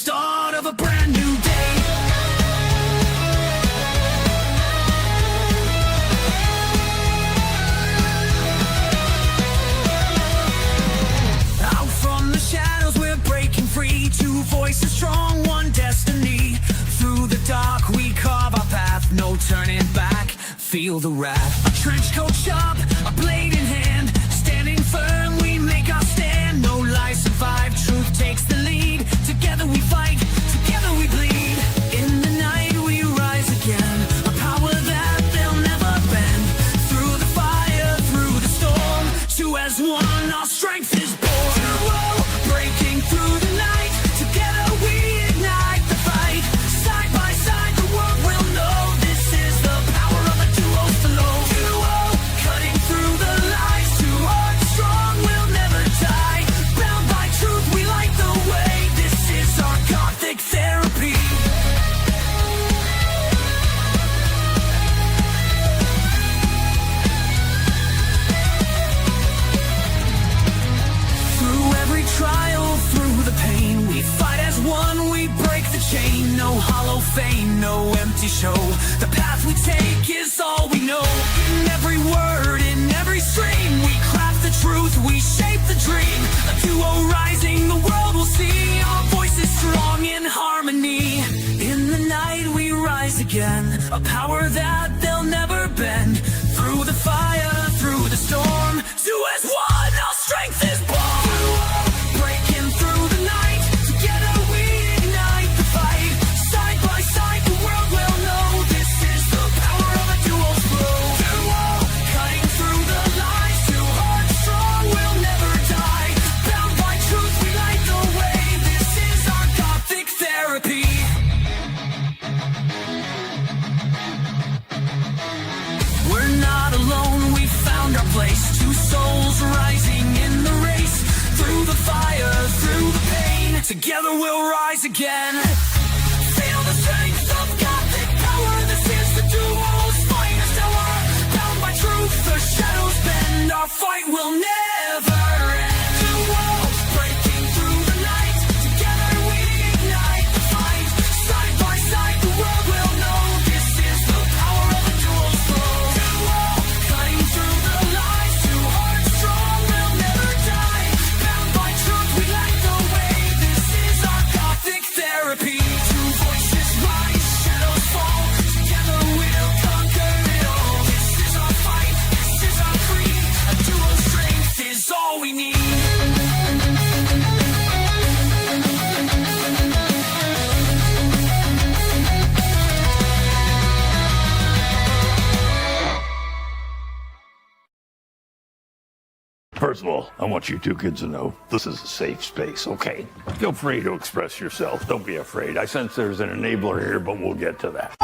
start of a brand new day. Out from the shadows we're breaking free. Two voices strong, one destiny. Through the dark we carve our path, no turning back. Feel the wrath. A trench coat sharp, a blade in hand. Standing firm, we make our stand. No lies survive, truth takes the lead. Together we fight, together we bleed. In the night we rise again. A power that they'll never bend. Through the fire, through the storm. Two as one, our strength is born. Duo, breaking through the night. Together we ignite the fight. Side by side the world will know. This is the power of a duo flow. Duo, cutting through the lies. Two hearts strong, we'll never die. Bound by truth, we light the way. This is our Gothic Therapy. Through every trial, through the pain, we fight as one, we break the chain. No hollow fame, no empty show. The path we take is all we know. In every word, in every stream, we craft the truth, we shape the dream. A duo rising, the world will see. Our voices strong in harmony. In the night we rise again. A power that they'll never bend. Through the fire, through the storm. Two as one, our strength is born. Breaking through the night. Together we ignite the fight. Side by side the world will know. This is the power of a duo flow. Duo, cutting through the lies. Two hearts strong, we'll never die. Bound by truth, we light the way. This is our Gothic Therapy. We're not alone, we found our place. Two souls rising in the race. Through the fire, through the pain. Together we'll rise again. Feel the strength of Gothic power. This is the duo's finest hour. Bound by truth, the shadows bend. Our fight will never end. Duo, breaking through the night. Together we ignite the fight. Side by side the world will know. This is the power of a duo's flow. Duo, cutting through the lies. Two hearts strong, we'll never die. Bound by truth, we light the way. This is our Gothic Therapy. Two voices rise, shadows fall. Together we'll conquer it all. This is our fight, this is our creed. A duo strength is all we need. First of all, I want you two kids to know this is a safe space, okay? Feel free to express yourself. Don't be afraid. I sense there's an enabler here, but we'll get to that.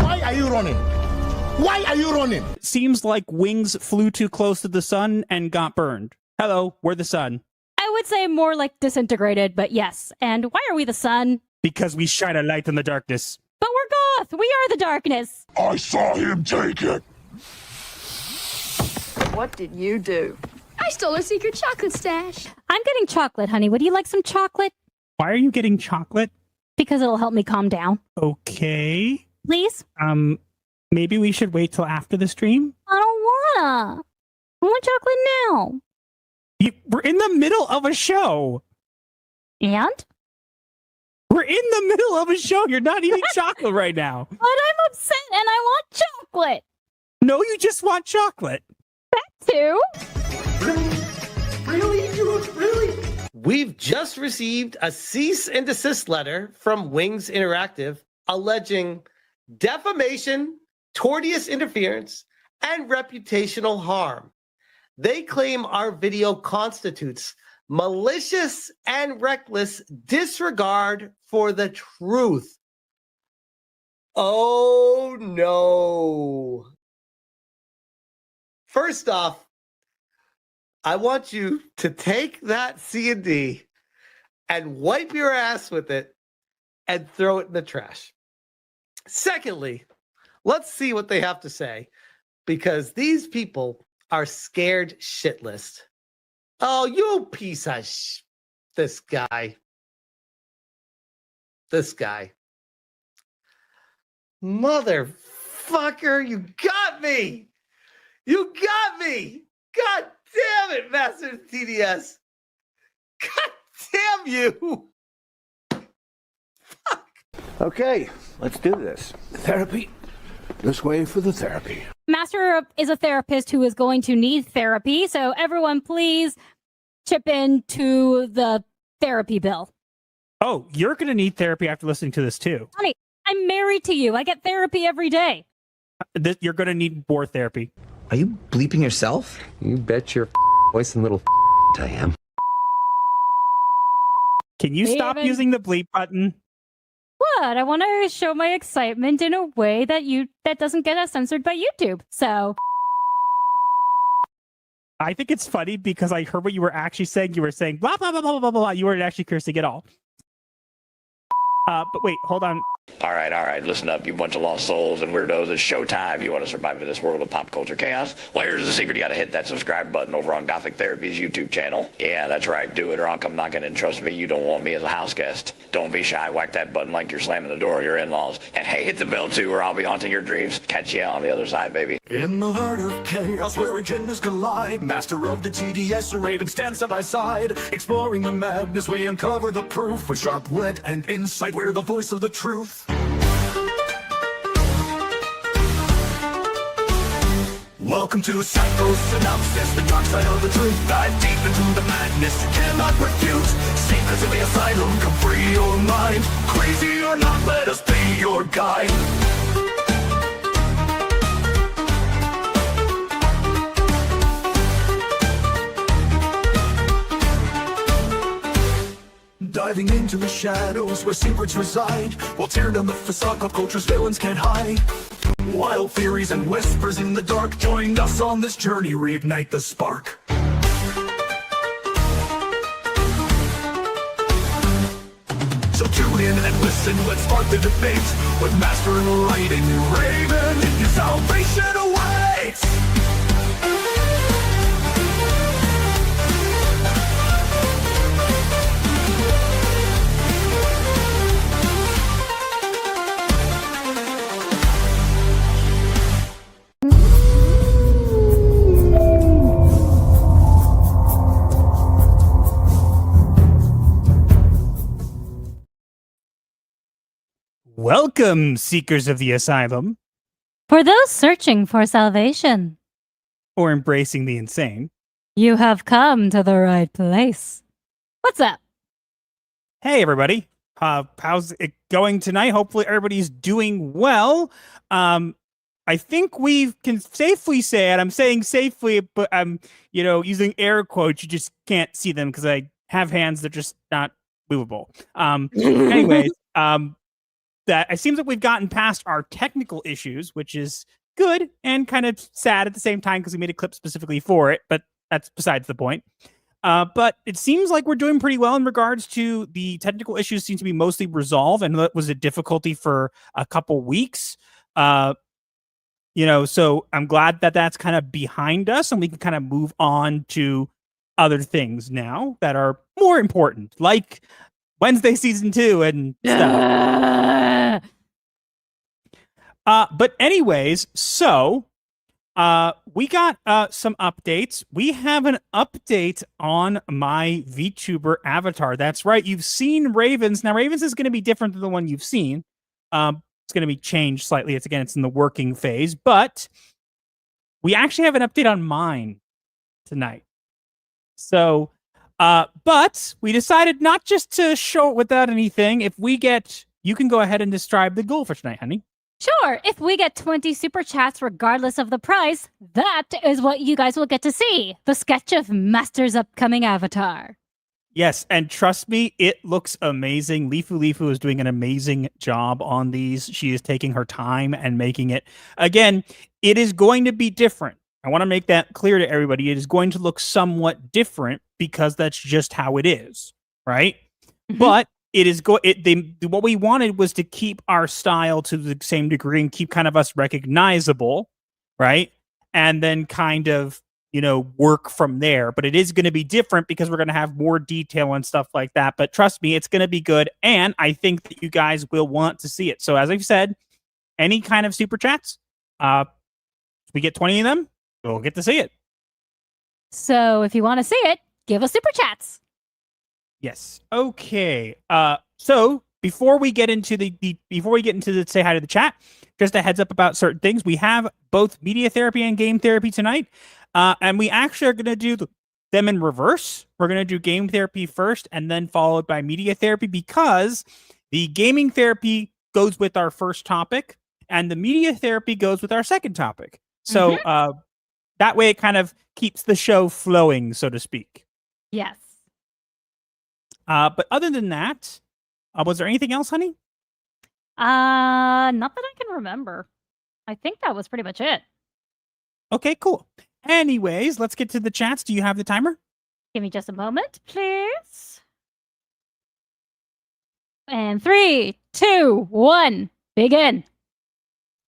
Why are you running? Why are you running? Seems like wings flew too close to the sun and got burned. Hello, we're the sun. I would say more like disintegrated, but yes. And why are we the sun? Because we shine a light in the darkness. But we're goth! We are the darkness! I saw him take it. What did you do? I stole a secret chocolate stash. I'm getting chocolate, honey. Would you like some chocolate? Why are you getting chocolate? Because it'll help me calm down. Okay. Please? Maybe we should wait till after the stream? I don't wanna. I want chocolate now. We're in the middle of a show. And? We're in the middle of a show. You're not eating chocolate right now. But I'm upset and I want chocolate. No, you just want chocolate. That too? Really? We've just received a cease and desist letter from Wings Interactive alleging defamation, tortious interference, and reputational harm. They claim our video constitutes malicious and reckless disregard for the truth. Oh no. First off, I want you to take that C&D and wipe your ass with it and throw it in the trash. Secondly, let's see what they have to say, because these people are scared shitless. Oh, you piece of this guy. This guy. Motherfucker, you got me. You got me. God damn it, Master TDS. God damn you. Okay, let's do this. Therapy. This way for the therapy. Master is a therapist who is going to need therapy, so everyone please chip in to the therapy bill. Oh, you're going to need therapy after listening to this too. Honey, I'm married to you. I get therapy every day. You're going to need more therapy. Are you bleeping yourself? You bet your voice and little I am. Can you stop Raven. using the bleep button? What? I want to show my excitement in a way that doesn't get us censored by YouTube. So I think it's funny because I heard what you were actually saying. You were saying blah, blah, blah, blah, blah, blah. You weren't actually cursing at all. But wait, hold on. All right. Listen up, you bunch of lost souls and weirdos. It's showtime. You want to survive in this world of pop culture chaos? Well, here's the secret. You got to hit that subscribe button over on Gothic Therapy's YouTube channel. Yeah, that's right. Do it or I'll come knocking and trust me, you don't want me as a house guest. Don't be shy. Whack that button like you're slamming the door of your in-laws. And hey, hit the bell too or I'll be haunting your dreams. Catch you on the other side, baby. In the heart of chaos where agendas collide, master of the TDS and Raven stand side by side. Exploring the madness, we uncover the proof with sharp wit and insight. We're the voice of the truth. Welcome to Psycho-Synopsis, the dark side of the truth. Dive deep into the madness you cannot refute. Safe as in the asylum, come free your mind. Crazy or not, let us be your guide. Diving into the shadows where secrets reside. We'll tear down the facade of culture's villains can't hide. Wild theories and whispers in the dark. Join us on this journey, reignite the spark. So tune in and listen, let's spark the debate. With Master and Light and Raven, your salvation awaits. Welcome, seekers of the asylum, for those searching for salvation, or embracing the insane. you have come to the right place. What's up? Hey, everybody. How's it going tonight? Hopefully everybody's doing well. I think we can safely say it. I'm saying safely, but I'm, using air quotes. You just can't see them because I have hands that are just not movable. Anyways, that it seems like we've gotten past our technical issues, which is good and kind of sad at the same time because we made a clip specifically for it, but that's besides the point. But it seems like we're doing pretty well in regards to the technical issues seem to be mostly resolved, and that was a difficulty for a couple weeks. So I'm glad that that's kind of behind us and we can kind of move on to other things now that are more important, like Wednesday season 2 and stuff. But anyways, so we got some updates. We have an update on my VTuber avatar. That's right. You've seen Ravens. Now, Ravens is going to be different than the one you've seen. It's going to be changed slightly. It's in the working phase, but we actually have an update on mine tonight. So, but we decided not just to show it without anything. If we get, you can go ahead and describe the goal for tonight, honey. Sure, if we get 20 super chats regardless of the price, that is what you guys will get to see. The sketch of Master's upcoming avatar. Yes, and trust me, it looks amazing. Lifu is doing an amazing job on these. She is taking her time and making it. Again, it is going to be different. I want to make that clear to everybody. It is going to look somewhat different because that's just how it is, right? Mm-hmm. But it is what we wanted was to keep our style to the same degree and keep kind of us recognizable, right? And then kind of work from there. But it is going to be different because we're going to have more detail and stuff like that. But trust me, it's going to be good. And I think that you guys will want to see it. So as I've said, any kind of super chats, if we get 20 of them, we'll get to see it. So if you want to see it, give us super chats. Yes. Okay. So before we get into the say hi to the chat, just a heads up about certain things. We have both media therapy and game therapy tonight. And we actually are going to do them in reverse. We're going to do game therapy first and then followed by media therapy, because the gaming therapy goes with our first topic and the media therapy goes with our second topic. So that way it kind of keeps the show flowing, so to speak. Yes. But other than that, was there anything else, honey? Not that I can remember. I think that was pretty much it. Okay, cool. Anyways, let's get to the chats. Do you have the timer? Give me just a moment, please. And 3, 2, 1, begin.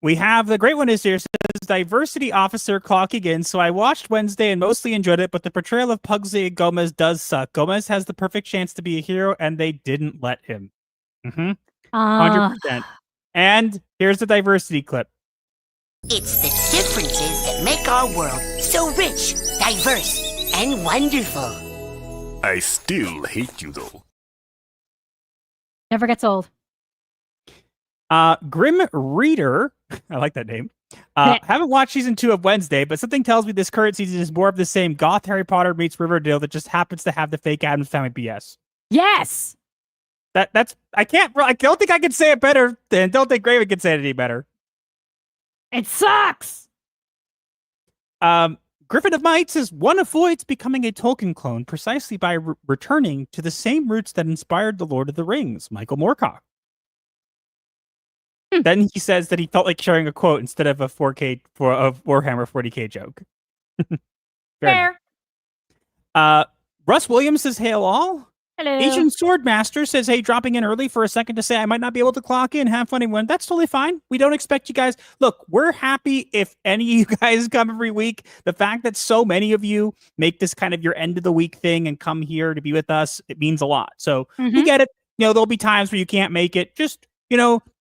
We have the great one is here. Says diversity officer clocking in. So I watched Wednesday and mostly enjoyed it, but the portrayal of Pugsley and Gomez does suck. Gomez has the perfect chance to be a hero, and they didn't let him. 100%. And here's the diversity clip. It's the differences that make our world so rich, diverse, and wonderful. I still hate you, though. Never gets old. Grim Reader, I like that name. Haven't watched season 2 of Wednesday, but something tells me this current season is more of the same Goth Harry Potter meets Riverdale that just happens to have the fake Addams Family BS. Yes. I don't think I can say it better, and don't think Graven can say it any better. It sucks. Griffin of Might says one avoids becoming a Tolkien clone precisely by returning to the same roots that inspired the Lord of the Rings, Michael Moorcock. Then he says that he felt like sharing a quote instead of a 4K for a Warhammer 40K joke. Fair. Russ Williams says, "Hail all." Hello. Asian Swordmaster says, "Hey, dropping in early for a second to say I might not be able to clock in. Have fun, everyone." That's totally fine. We don't expect you guys. Look, we're happy if any of you guys come every week. The fact that so many of you make this kind of your end of the week thing and come here to be with us, it means a lot. So we get it. There'll be times where you can't make it. Just,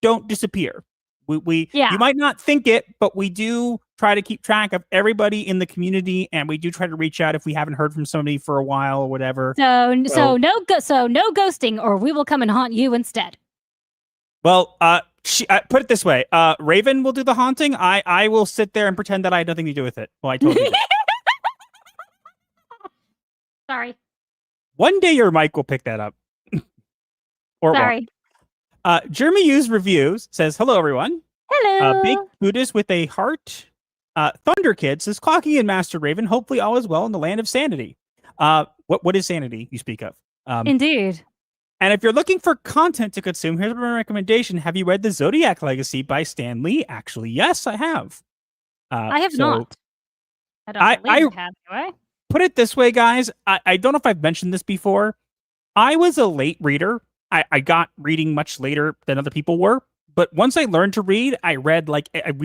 don't disappear. You might not think it, but we do try to keep track of everybody in the community, and we do try to reach out if we haven't heard from somebody for a while or whatever. So no ghosting, or we will come and haunt you instead. Well, put it this way: Raven will do the haunting. I will sit there and pretend that I had nothing to do with it. Well, I told you. Sorry. One day your mic will pick that up. Or sorry. Jeremy Hughes Reviews says, "Hello, everyone." Hello. Big Buddhist with a heart. Thunder Kid says, "Clocking in, Master Raven. Hopefully all is well in the land of sanity." What is sanity you speak of? Indeed. And if you're looking for content to consume, here's my recommendation. Have you read The Zodiac Legacy by Stan Lee? Actually, yes, I have. I have not. I don't believe I have, anyway. Put it this way, guys. I don't know if I've mentioned this before. I was a late reader. I got reading much later than other people were. But once I learned to read, I read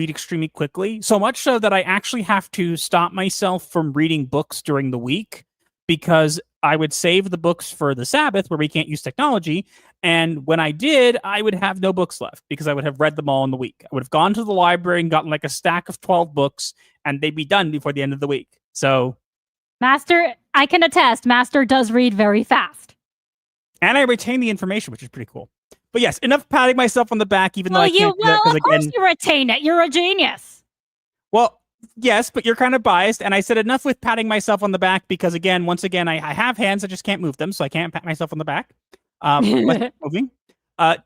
extremely quickly. So much so that I actually have to stop myself from reading books during the week, because I would save the books for the Sabbath where we can't use technology. And when I did, I would have no books left because I would have read them all in the week. I would have gone to the library and gotten a stack of 12 books, and they'd be done before the end of the week. So, Master, I can attest, Master does read very fast. And I retain the information, which is pretty cool. But yes, enough patting myself on the back, even though I can't do that. Of course you retain it. You're a genius. Well, yes, but you're kind of biased. And I said enough with patting myself on the back because, once again, I have hands. I just can't move them, so I can't pat myself on the back. Let's moving.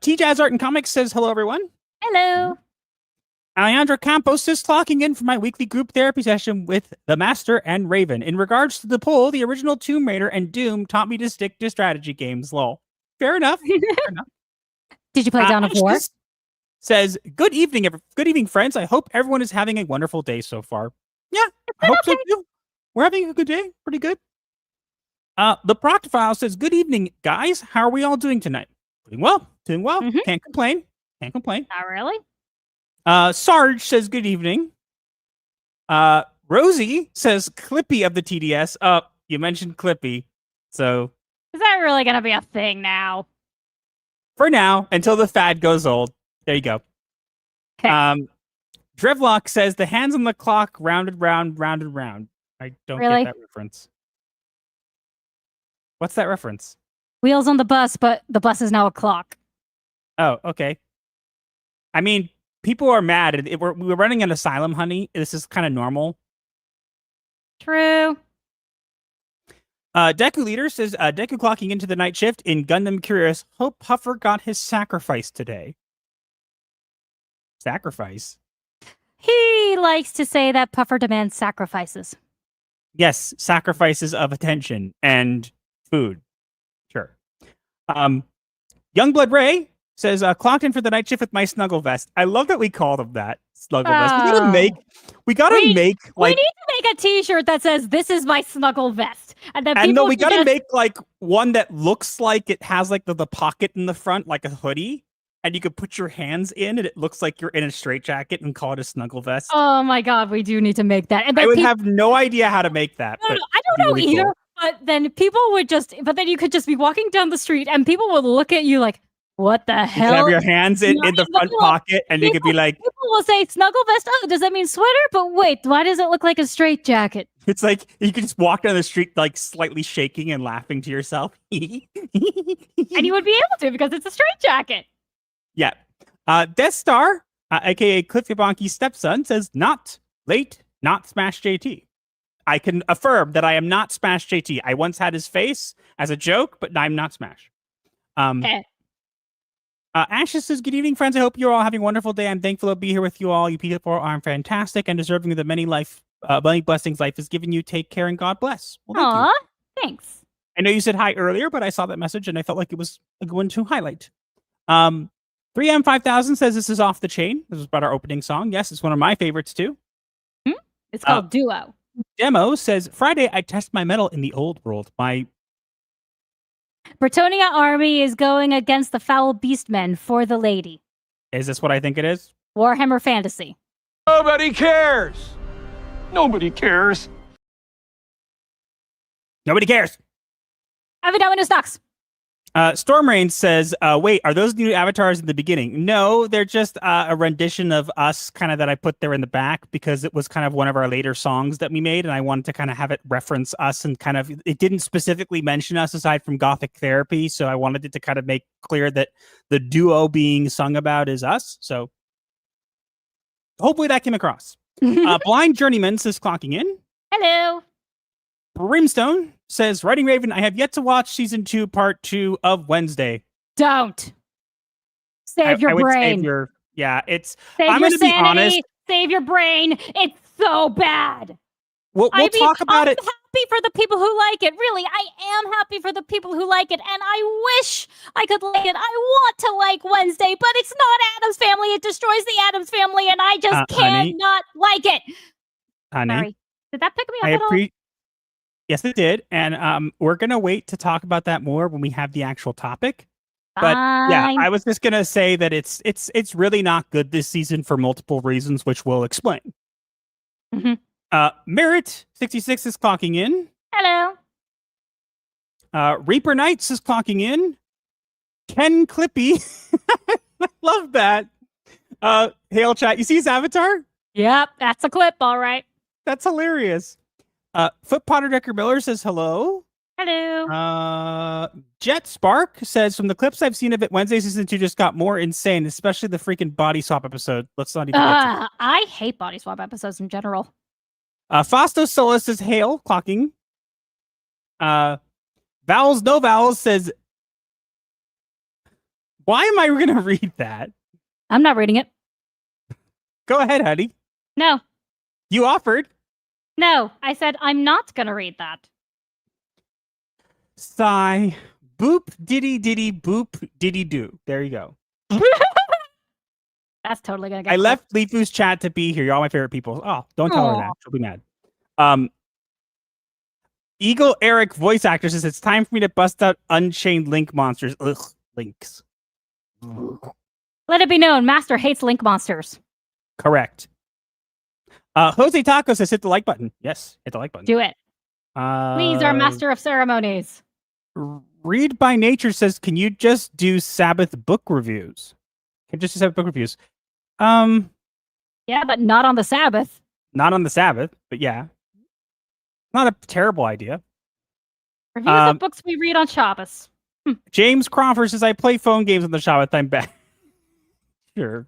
T-Jazz Art and Comics says, "Hello, everyone." Hello. Alejandro Campos is clocking in for my weekly group therapy session with the Master and Raven. In regards to the poll, the original Tomb Raider and Doom taught me to stick to strategy games. Lol. Fair enough. Fair enough. Did you play Dawn of War? Says, good evening, friends. I hope everyone is having a wonderful day so far. Yeah, I hope so too. We're having a good day. Pretty good. The Proctophile says, "Good evening, guys. How are we all doing tonight?" Doing well. Can't complain. Not really. Sarge says, "Good evening." Rosie says Clippy of the TDS. You mentioned Clippy. So Is that really going to be a thing now? for now, until the fad goes old. There you go. Okay. Drevlock says the hands on the clock rounded round, rounded round. I don't Really? get that reference. What's that reference? Wheels on the bus, but the bus is now a clock. Oh, okay. I mean, people are mad. We're running an ASYLUM, honey. This is kind of normal. True. Deku Leader says, Deku clocking into the night shift in Gundam Curious. Hope Puffer got his sacrifice today. Sacrifice? He likes to say that Puffer demands sacrifices. Yes, sacrifices of attention and food. Sure. Youngblood Ray says, clocked in for the night shift with my snuggle vest. I love that we called him that. Snuggle vest. We gotta make we need to make a t-shirt that says, "This is my snuggle vest." And then and people we gotta just... make like one that looks like it has like the pocket in the front, like a hoodie. And you could put your hands in, and it looks like you're in a straitjacket, and call it a snuggle vest. Oh my god, we do need to make that. And then I would have no idea how to make that. No, but I don't know really either. cool. But then you could just be walking down the street, and people would look at you like, "What the You hell?" could have your hands in the front pocket, and you could be like, people will say snuggle vest. Oh, does that mean sweater? But wait, why does it look like a straitjacket? it's like you can just walk down the street like slightly shaking and laughing to yourself. And you would be able to because it's a straitjacket. Yeah. Death Star, aka Cliffy Bonky's stepson, says not late, not Smash JT. I can affirm that I am not Smash JT. I once had his face as a joke, but I'm not Smash. Ashes says, good evening, friends. I hope you're all having a wonderful day. I'm thankful to be here with you all. You people are fantastic and deserving of the many blessings life has given you. Take care and God bless. Well, Aw, thanks. I know you said hi earlier, but I saw that message and I felt like it was a good one to highlight. 3M5000 says this is off the chain. This is about our opening song. Yes, it's one of my favorites too. It's called Duo. Demo says, Friday, I test my metal in the old world. My Bretonia army is going against the foul beastmen for the lady. Is this what I think it is? Warhammer Fantasy. Nobody cares. Nobody cares. Nobody cares. I have it down in stocks. Stormrain says, wait, are those new avatars in the beginning? No, they're just a rendition of us kind of that I put there in the back because it was kind of one of our later songs that we made. And I wanted to kind of have it reference us and kind of, it didn't specifically mention us aside from Gothic Therapy. So I wanted it to kind of make clear that the duo being sung about is us. So hopefully that came across. Blind Journeyman says, clocking in. Hello. Brimstone says, Writing Raven, I have yet to watch season 2, part 2 of Wednesday. Don't. Save your brain. It's. Save I'm your going to be sanity. honest. Save your brain. It's so bad. We'll talk about it. I'm happy for the people who like it. Really, I am happy for the people who like it, and I wish I could like it. I want to like Wednesday, but it's not Addams Family. It destroys the Addams Family, and I just cannot like it. Honey, sorry. Did that pick me up at all? Yes, it did. And we're going to wait to talk about that more when we have the actual topic. But yeah, I was just going to say that it's really not good this season for multiple reasons, which we'll explain. Merit 66 is clocking in. Hello. Reaper Knights is clocking in. Ken Clippy. I love that. Hail chat. You see his avatar? Yep, that's a clip, all right. That's hilarious. Foot Potter Decker Miller says hello. Hello. Jet Spark says, from the clips I've seen of it, Wednesday season 2 just got more insane, especially the freaking body swap episode. Let's not even get to it. I hate body swap episodes in general. Fausto Solis says hail, clocking. Vowels No Vowels says, why am I going to read that? I'm not reading it. Go ahead, honey. No. You offered. No, I said I'm not going to read that. Sigh. Boop, diddy, diddy, boop, diddy, do. There you go. That's totally going to get I left Leafu's chat to be here. You're all my favorite people. Oh, don't tell her that. She'll be mad. Eagle Eric voice actor says, it's time for me to bust out Unchained Link monsters. Ugh, links. Let it be known, Master hates link monsters. Correct. Jose Taco says hit the like button. Yes, hit the like button. Do it. Please, our master of ceremonies. Read by Nature says, can you just do Sabbath book reviews? Can just do Sabbath book reviews? Yeah, but not on the Sabbath. Not on the Sabbath, but yeah. Not a terrible idea. Reviews of books we read on Shabbos. James Crawford says, I play phone games on the Shabbat. I'm back. Sure.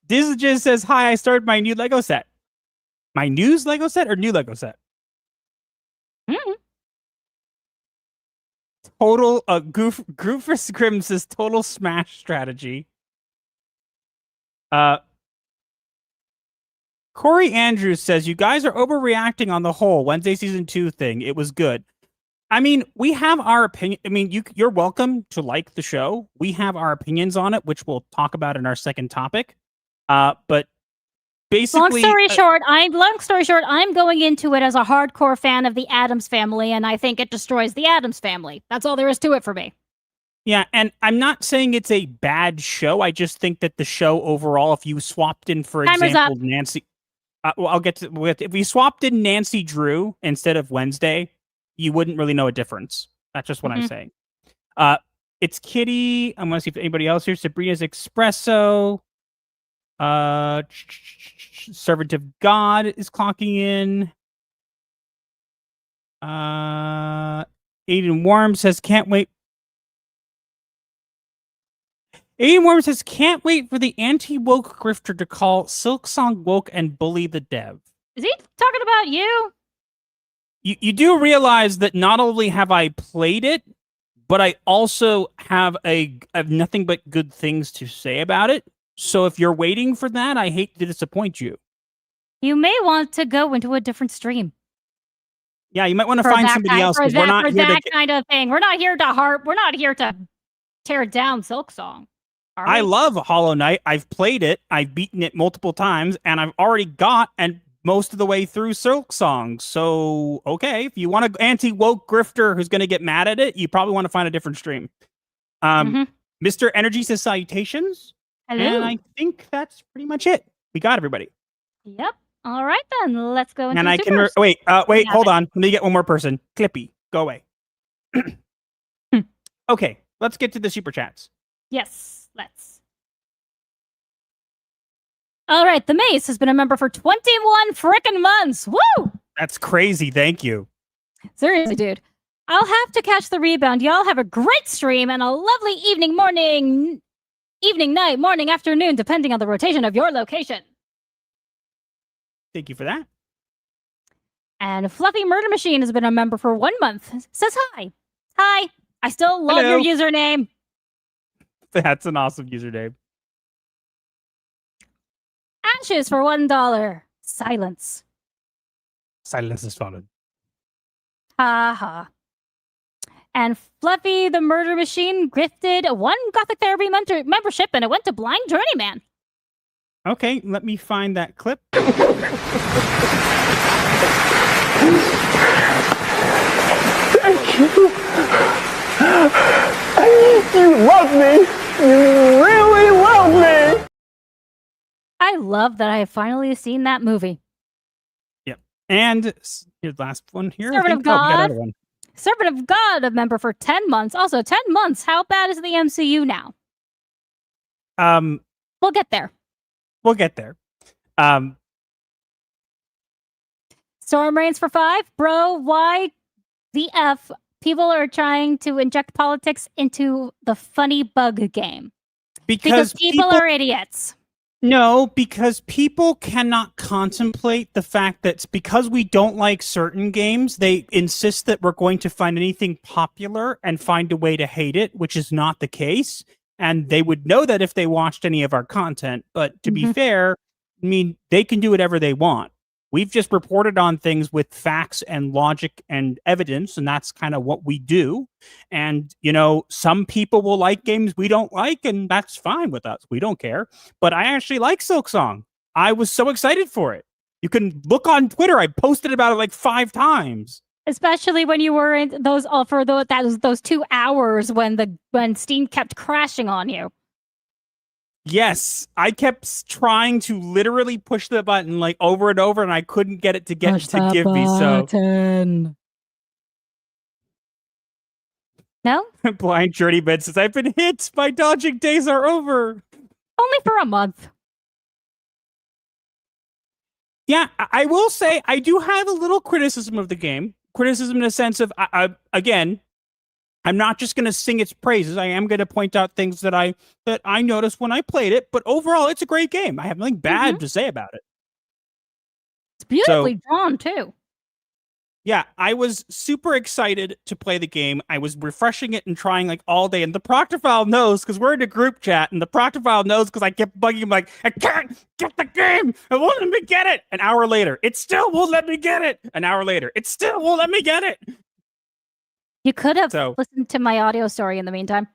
Dizzy says, hi, I started my new Lego set. My news Lego set or new Lego set? Total, Goofus Grim says, total smash strategy. Corey Andrews says, you guys are overreacting on the whole Wednesday season 2 thing. It was good. I mean, we have our opinion. I mean, you're welcome to like the show. We have our opinions on it, which we'll talk about in our second topic. But basically, long story short, I'm going into it as a hardcore fan of the Addams Family, and I think it destroys the Addams Family. That's all there is to it for me. Yeah, and I'm not saying it's a bad show. I just think that the show overall, if you swapped in, for example, Nancy, well, I'll get to if we swapped in Nancy Drew instead of Wednesday, you wouldn't really know a difference. That's just what I'm saying. It's Kitty. I'm gonna see if anybody else here. Sabrina's Espresso. Servant of God is clocking in. Aiden Worm says can't wait. Aiden Worm says can't wait for the anti-woke grifter to call Silksong woke and bully the dev. Is he talking about you? You do realize that not only have I played it, but I also have nothing but good things to say about it. So if you're waiting for that, I hate to disappoint you. You may want to go into a different stream. Yeah, you might want to find somebody else. We're not here to kind of thing. We're not here to We're not here to tear down Silksong. I love Hollow Knight. I've played it. I've beaten it multiple times, and I've already got most of the way through Silksong. So, okay, if you want an anti-woke grifter who's going to get mad at it, you probably want to find a different stream. Mr. Energy says salutations. Hello. And I think that's pretty much it. We got everybody. Yep. All right, then. Let's go into and I can wait, hold on. Let me get one more person. Clippy, go away. Okay, let's get to the super chats. Yes, let's. All right, the Mace has been a member for 21 frickin' months. Woo! That's crazy. Thank you. Seriously, dude. I'll have to catch the rebound. Y'all have a great stream and a lovely evening, night, morning, afternoon, depending on the rotation of your location. Thank you for that. And Fluffy Murder Machine has been a member for 1 month. Says hi. Hi. I still love your username. That's an awesome username. Ashes for $1. Silence. Silence is fallen. Ha ha. And Fluffy the Murder Machine gifted 1 Gothic Therapy membership, and it went to Blind Journeyman. Okay, let me find that clip. Thank you. You love me. You really love me. I love that I have finally seen that movie. Yep. And here's the last one here. Servant of God. Servant of God, a member for 10 months. Also, 10 months. How bad is the MCU now? We'll get there. We'll get there. Storm Reigns for 5. Bro, why the F? People are trying to inject politics into the funny bug game. Because people are idiots. No, because people cannot contemplate the fact that because we don't like certain games, they insist that we're going to find anything popular and find a way to hate it, which is not the case. And they would know that if they watched any of our content. But to be fair, I mean, they can do whatever they want. We've just reported on things with facts and logic and evidence, and that's kind of what we do. And, you know, some people will like games we don't like, and that's fine with us. We don't care. But I actually like Silksong. I was so excited for it. You can look on Twitter. I posted about it like 5 times. Especially when you were in those 2 hours when Steam kept crashing on you. Yes, I kept trying to literally push the button like over and over, and I couldn't get it to give me. So No, Blind Journey Bed says, "I've been hit. My dodging days are over." only for a month. Yeah, I will say I do have a little criticism of the game. Criticism in the sense of, again, I'm not just going to sing its praises. I am going to point out things that I noticed when I played it. But overall, it's a great game. I have nothing bad to say about it. It's beautifully drawn too. Yeah, I was super excited to play the game. I was refreshing it and trying like all day. And the Proctophile knows because we're in a group chat, and the Proctophile knows because I kept bugging him like, I can't get the game. It won't let me get it. An hour later, it still won't let me get it. An hour later, it still won't let me get it. You could have listened to my audio story in the meantime.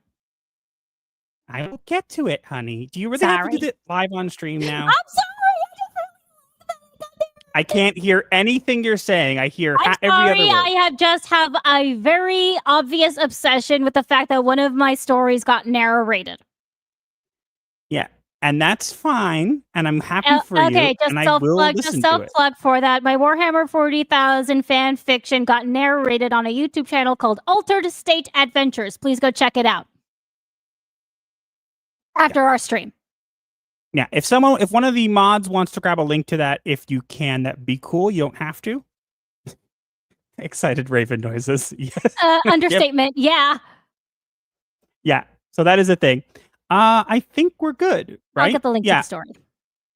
I will get to it, honey. Do you really have to do it live on stream now? I'm sorry. I can't hear anything you're saying. I hear every Sorry, other word. I just have a very obvious obsession with the fact that one of my stories got narrated. Yeah, and that's fine, and I'm happy for you. Okay, just self-plug for that. My Warhammer 40,000 fan fiction got narrated on a YouTube channel called Altered State Adventures. Please go check it out after our stream. Yeah, if one of the mods wants to grab a link to that, if you can, that'd be cool. You don't have to. Excited Raven noises. Yes. Understatement. Yeah. Yeah. So that is a thing. I think we're good, right? I'll get the link to the story.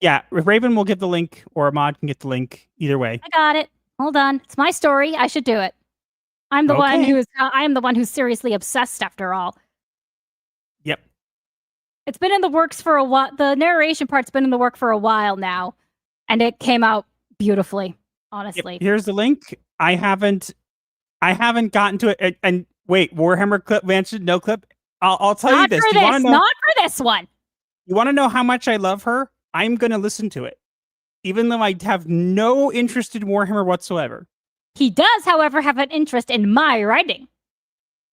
Yeah, Raven will give the link, or a mod can get the link. Either way. I got it. Hold on. It's my story. I should do it. I'm the one who's seriously obsessed after all. Yep. It's been in the works for a while. The narration part's been in the work for a while now, and it came out beautifully, honestly. Yep. Here's the link. I haven't gotten to it. And wait, Warhammer clip mentioned no clip. I'll tell you this. Not for this one. You want to know how much I love her? I'm going to listen to it, even though I have no interest in Warhammer whatsoever. He does, however, have an interest in my writing.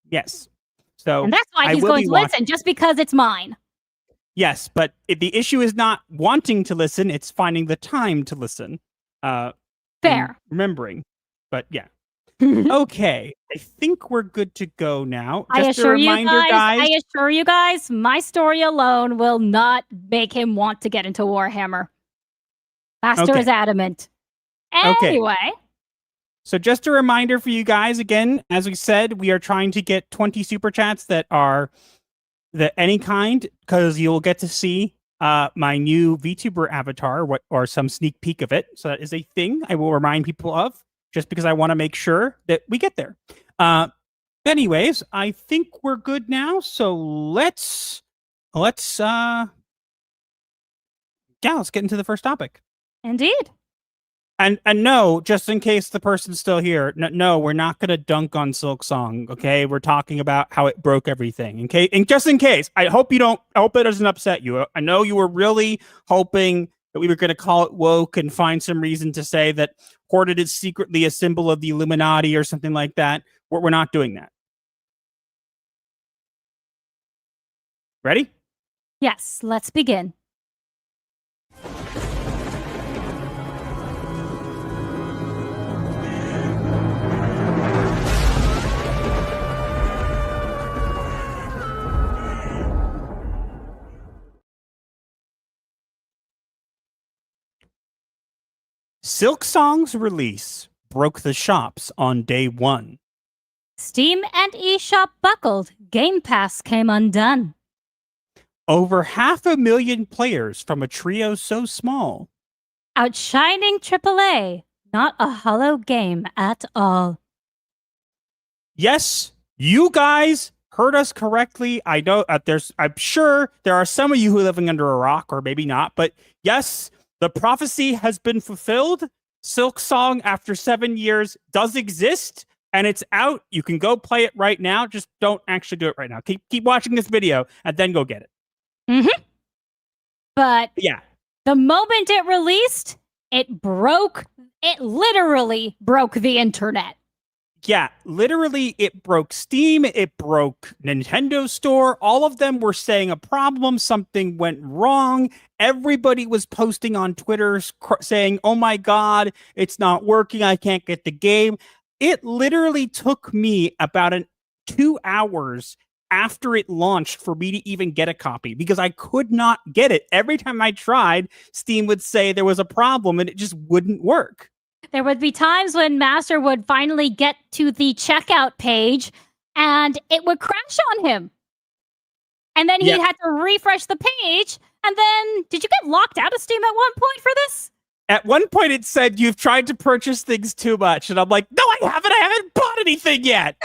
Yes. So, and that's why he's going to listen, just because it's mine. Yes, but the issue is not wanting to listen, it's finding the time to listen. Fair. Remembering. But yeah. Okay. I think we're good to go now. I assure you guys, my story alone will not make him want to get into Warhammer. Master is adamant. Anyway. Okay. So just a reminder for you guys, again, as we said, we are trying to get 20 super chats that are any kind, because you'll get to see my new VTuber avatar or some sneak peek of it. So that is a thing I will remind people of, just because I want to make sure that we get there. Anyways, I think we're good now. So let's get into the first topic. Indeed. And no, just in case the person's still here, no, we're not going to dunk on Silksong, okay? We're talking about how it broke everything, okay? And just in case, I hope it doesn't upset you. I know you were really hoping that we were going to call it woke and find some reason to say that Hoarded is secretly a symbol of the Illuminati or something like that. We're not doing that. Ready? Yes, let's begin. Silksong's release broke the shops on day one. Steam and eShop buckled. Game Pass came undone. Over 500,000 players from a trio so small. Outshining AAA. Not a hollow game at all. Yes, you guys heard us correctly. I know I'm sure there are some of you who are living under a rock, or maybe not, but yes, the prophecy has been fulfilled. Silksong, after 7 years, does exist, and it's out. You can go play it right now. Just don't actually do it right now. Keep watching this video, and then go get it. Mm-hmm. But yeah, the moment it released, it literally broke the internet. Yeah, literally, it broke Steam, it broke Nintendo Store. All of them were saying a problem, something went wrong. Everybody was posting on Twitter saying, oh my God, it's not working. I can't get the game. It literally took me about 2 hours after it launched for me to even get a copy because I could not get it. Every time I tried, Steam would say there was a problem and it just wouldn't work. There would be times when Master would finally get to the checkout page and it would crash on him. And then he had to refresh the page. And then, did you get locked out of Steam at one point for this? At one point, it said, you've tried to purchase things too much. And I'm like, no, I haven't bought anything yet.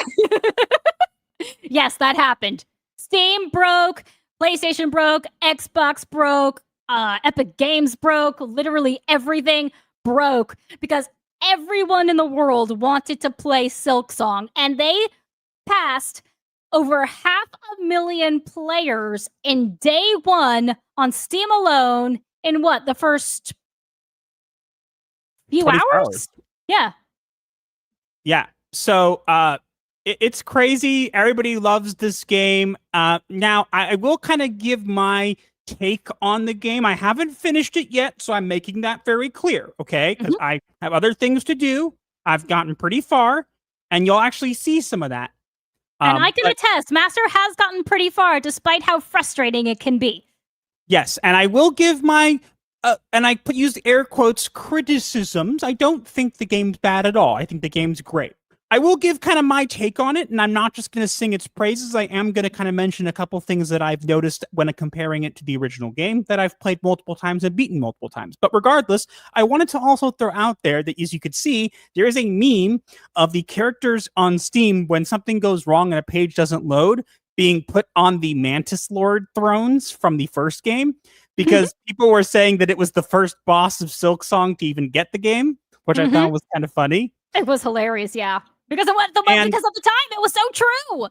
Yes, that happened. Steam broke, PlayStation broke, Xbox broke, Epic Games broke, literally everything broke because everyone in the world wanted to play Silksong, and they passed over 500,000 players in day one on Steam alone in the first few hours? Yeah. Yeah. So it's crazy. Everybody loves this game. Now, I will kind of give my take on the game. I haven't finished it yet, so I'm making that very clear, okay? Because I have other things to do. I've gotten pretty far, and you'll actually see some of that. And I can attest, Master has gotten pretty far, despite how frustrating it can be. Yes, and I will give my, and I use air quotes, criticisms. I don't think the game's bad at all. I think the game's great. I will give kind of my take on it, and I'm not just going to sing its praises. I am going to kind of mention a couple things that I've noticed when comparing it to the original game that I've played multiple times and beaten multiple times. But regardless, I wanted to also throw out there that, as you could see, there is a meme of the characters on Steam when something goes wrong and a page doesn't load being put on the Mantis Lord thrones from the first game because people were saying that it was the first boss of Silksong to even get the game, which I found was kind of funny. It was hilarious, yeah. Because of the time, it was so true.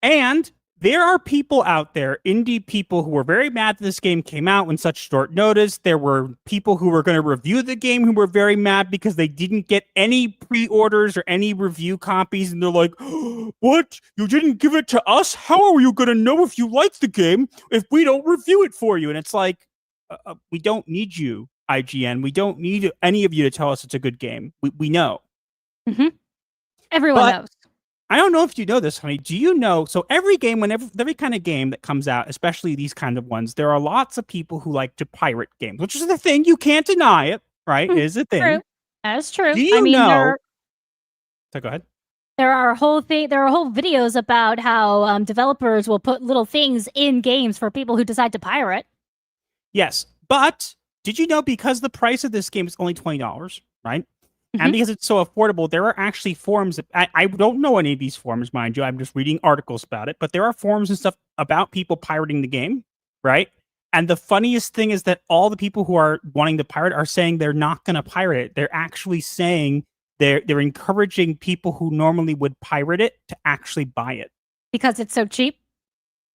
And there are people out there, indie people, who were very mad that this game came out when such short notice. There were people who were going to review the game who were very mad because they didn't get any pre-orders or any review copies. And they're like, what? You didn't give it to us? How are you going to know if you like the game if we don't review it for you? And it's like, we don't need you, IGN. We don't need any of you to tell us it's a good game. We know. Everyone knows. I don't know if you know this, honey. Do you know? So every kind of game that comes out, especially these kind of ones, there are lots of people who like to pirate games, which is the thing. You can't deny it, right? It is a thing. True. That's true. Do you know? So go ahead. There are whole videos about how developers will put little things in games for people who decide to pirate. Yes, but did you know because the price of this game is only $20, right? And because it's so affordable, there are actually forums. I don't know any of these forums, mind you. I'm just reading articles about it. But there are forums and stuff about people pirating the game, right? And the funniest thing is that all the people who are wanting to pirate are saying they're not going to pirate it. They're actually saying they're encouraging people who normally would pirate it to actually buy it. Because it's so cheap?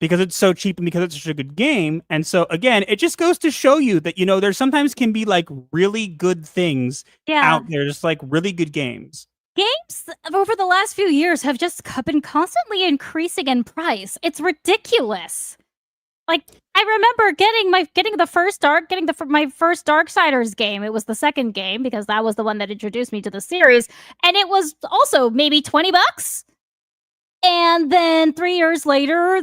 Because it's so cheap and because it's such a good game. And so, again, it just goes to show you that, there sometimes can be, like, really good things out there, just, like, really good games. Games over the last few years have just been constantly increasing in price. It's ridiculous. Like, I remember getting my first Darksiders game. It was the second game because that was the one that introduced me to the series. And it was also maybe $20. And then 3 years later...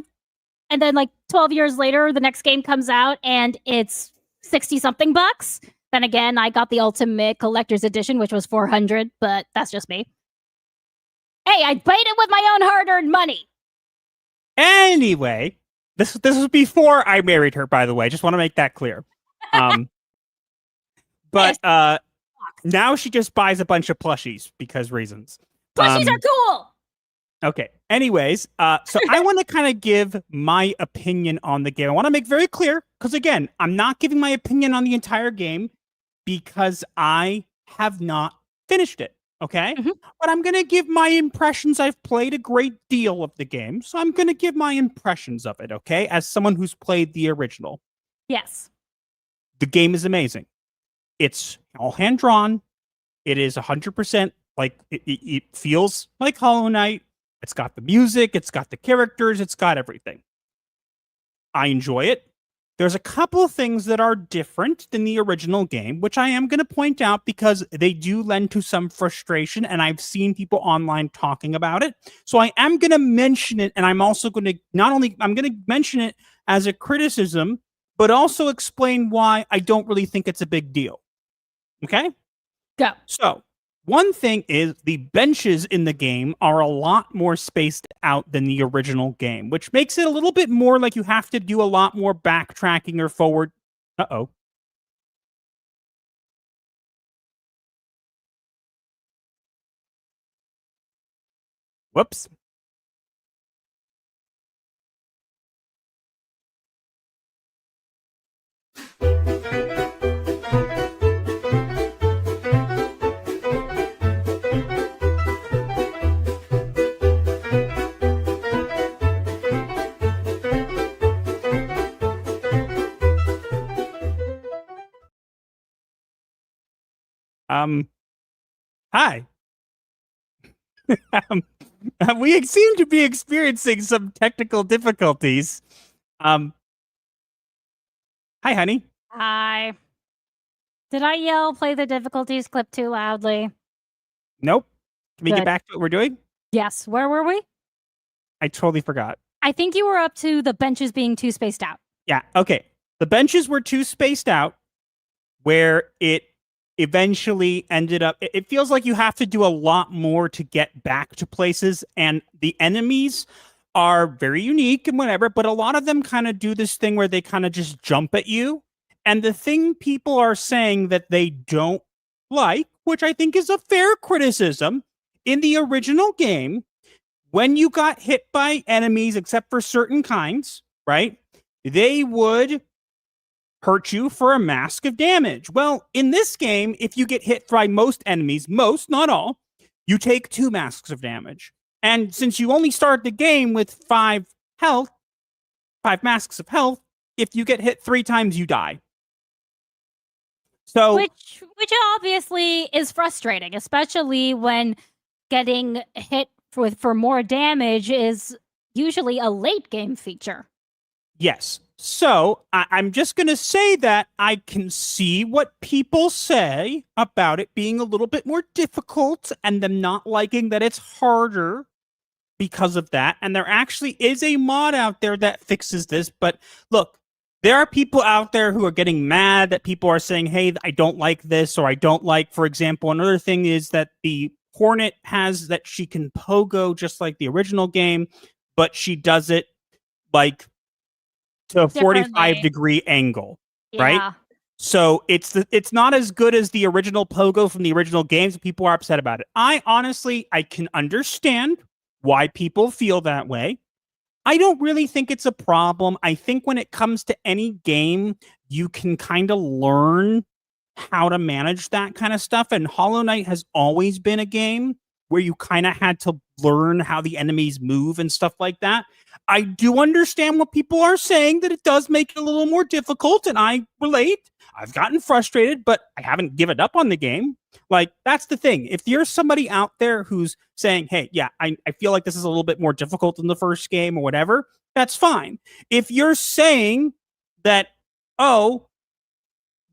And then, 12 years later, the next game comes out, and it's 60-something bucks. Then again, I got the Ultimate Collector's Edition, which was $400, but that's just me. Hey, I paid it with my own hard-earned money. Anyway, this was before I married her, by the way. Just want to make that clear. But now she just buys a bunch of plushies because reasons. Plushies are cool! Okay. Anyways, so I want to kind of give my opinion on the game. I want to make very clear, because again, I'm not giving my opinion on the entire game because I have not finished it. Okay? But I'm going to give my impressions. I've played a great deal of the game, so I'm going to give my impressions of it, okay? As someone who's played the original. Yes. The game is amazing. It's all hand-drawn. It is 100% Like it feels like Hollow Knight. It's got the music, it's got the characters, it's got everything. I enjoy it. There's a couple of things that are different than the original game, which I am going to point out because they do lend to some frustration, and I've seen people online talking about it. So I am going to mention it, and I'm also going to I'm going to mention it as a criticism, but also explain why I don't really think it's a big deal. Okay? Go. So, one thing is the benches in the game are a lot more spaced out than the original game, which makes it a little bit more like you have to do a lot more backtracking or forward. Uh-oh. Whoops. Hi. We seem to be experiencing some technical difficulties. Hi, honey. Hi. Did I yell play the difficulties clip too loudly? Nope. Can we Good. get back to what we're doing? Yes. Where were we? I totally forgot. I think you were up to the benches being too spaced out. Yeah, okay. The benches were too spaced out where it eventually ended up... It feels like you have to do a lot more to get back to places, and the enemies are very unique and whatever, but a lot of them kind of do this thing where they kind of just jump at you. And the thing people are saying that they don't like, which I think is a fair criticism, in the original game, when you got hit by enemies, except for certain kinds, right, they would hurt you for a mask of damage. Well, in this game, if you get hit by most enemies, most, not all, you take 2 masks of damage. And since you only start the game with 5 masks of health, if you get hit 3 times, you die. So, which obviously is frustrating, especially when getting hit for more damage is usually a late game feature. yes. So I'm just going to say that I can see what people say about it being a little bit more difficult and them not liking that it's harder because of that. And there actually is a mod out there that fixes this. But look, there are people out there who are getting mad that people are saying, hey, I don't like this, or I don't like, for example, another thing is that the Hornet has that she can pogo just like the original game, but she does it like to a 45-degree angle, right? So it's not as good as the original pogo from the original games. People are upset about it. I can understand why people feel that way. I don't really think it's a problem. I think when it comes to any game, you can kind of learn how to manage that kind of stuff. And Hollow Knight has always been a game where you kind of had to learn how the enemies move and stuff like that. I do understand what people are saying, that it does make it a little more difficult, and I relate. I've gotten frustrated, but I haven't given up on the game. Like, that's the thing. If you're somebody out there who's saying, hey, yeah, I feel like this is a little bit more difficult than the first game or whatever, that's fine. If you're saying that, oh,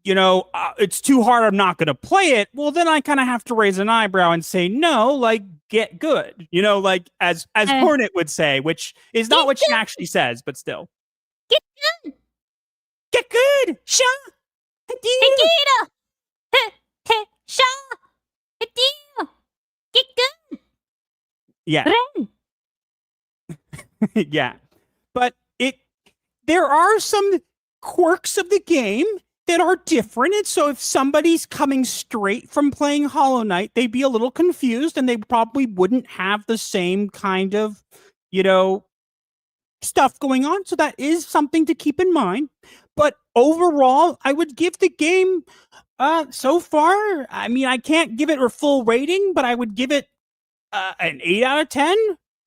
it's too hard, I'm not going to play it, well, then I kind of have to raise an eyebrow and say, no, like, get good. Like, as Hornet would say, which is not what she actually says, but still. Get good! Get good! Sha! Hikita! Sha! Hikita! Get good! Yeah. Ren! Yeah. But there are some quirks of the game that are different. And so if somebody's coming straight from playing Hollow Knight, they'd be a little confused and they probably wouldn't have the same kind of, stuff going on. So that is something to keep in mind. But overall, I would give the game, so far, I mean, I can't give it a full rating, but I would give it an 8 out of 10,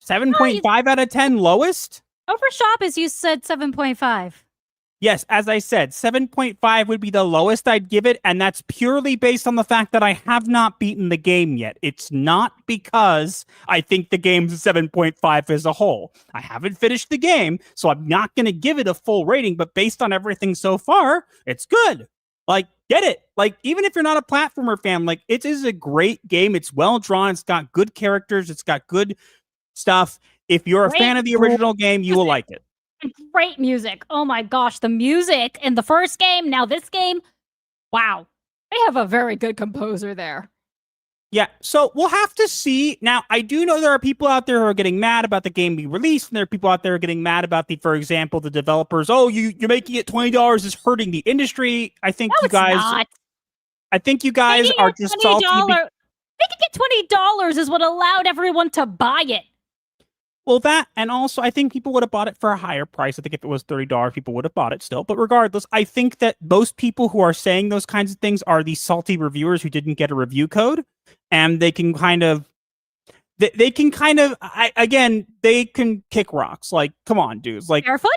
7.5 out of 10 lowest. Over shop, as you said, 7.5. Yes, as I said, 7.5 would be the lowest I'd give it, and that's purely based on the fact that I have not beaten the game yet. It's not because I think the game's a 7.5 as a whole. I haven't finished the game, so I'm not going to give it a full rating, but based on everything so far, it's good. Like, get it. Like, even if you're not a platformer fan, like, it is a great game. It's well drawn. It's got good characters. It's got good stuff. If you're a fan of the original game, you will like it. Great music. Oh my gosh, the music in the first game, now this game. Wow. They have a very good composer there. Yeah, so we'll have to see. Now, I do know there are people out there who are getting mad about the game being released, and there are people out there who are getting mad about for example, the developers. Oh, you're making it $20 is hurting the industry. I think you guys. Not. I think you guys are just salty. Making it $20 is what allowed everyone to buy it. Well, that, and also I think people would have bought it for a higher price. I think if it was $30, people would have bought it still. But regardless, I think that most people who are saying those kinds of things are the salty reviewers who didn't get a review code, and they can kind of, they can kick rocks. Like, come on, dudes. Like, Barefoot?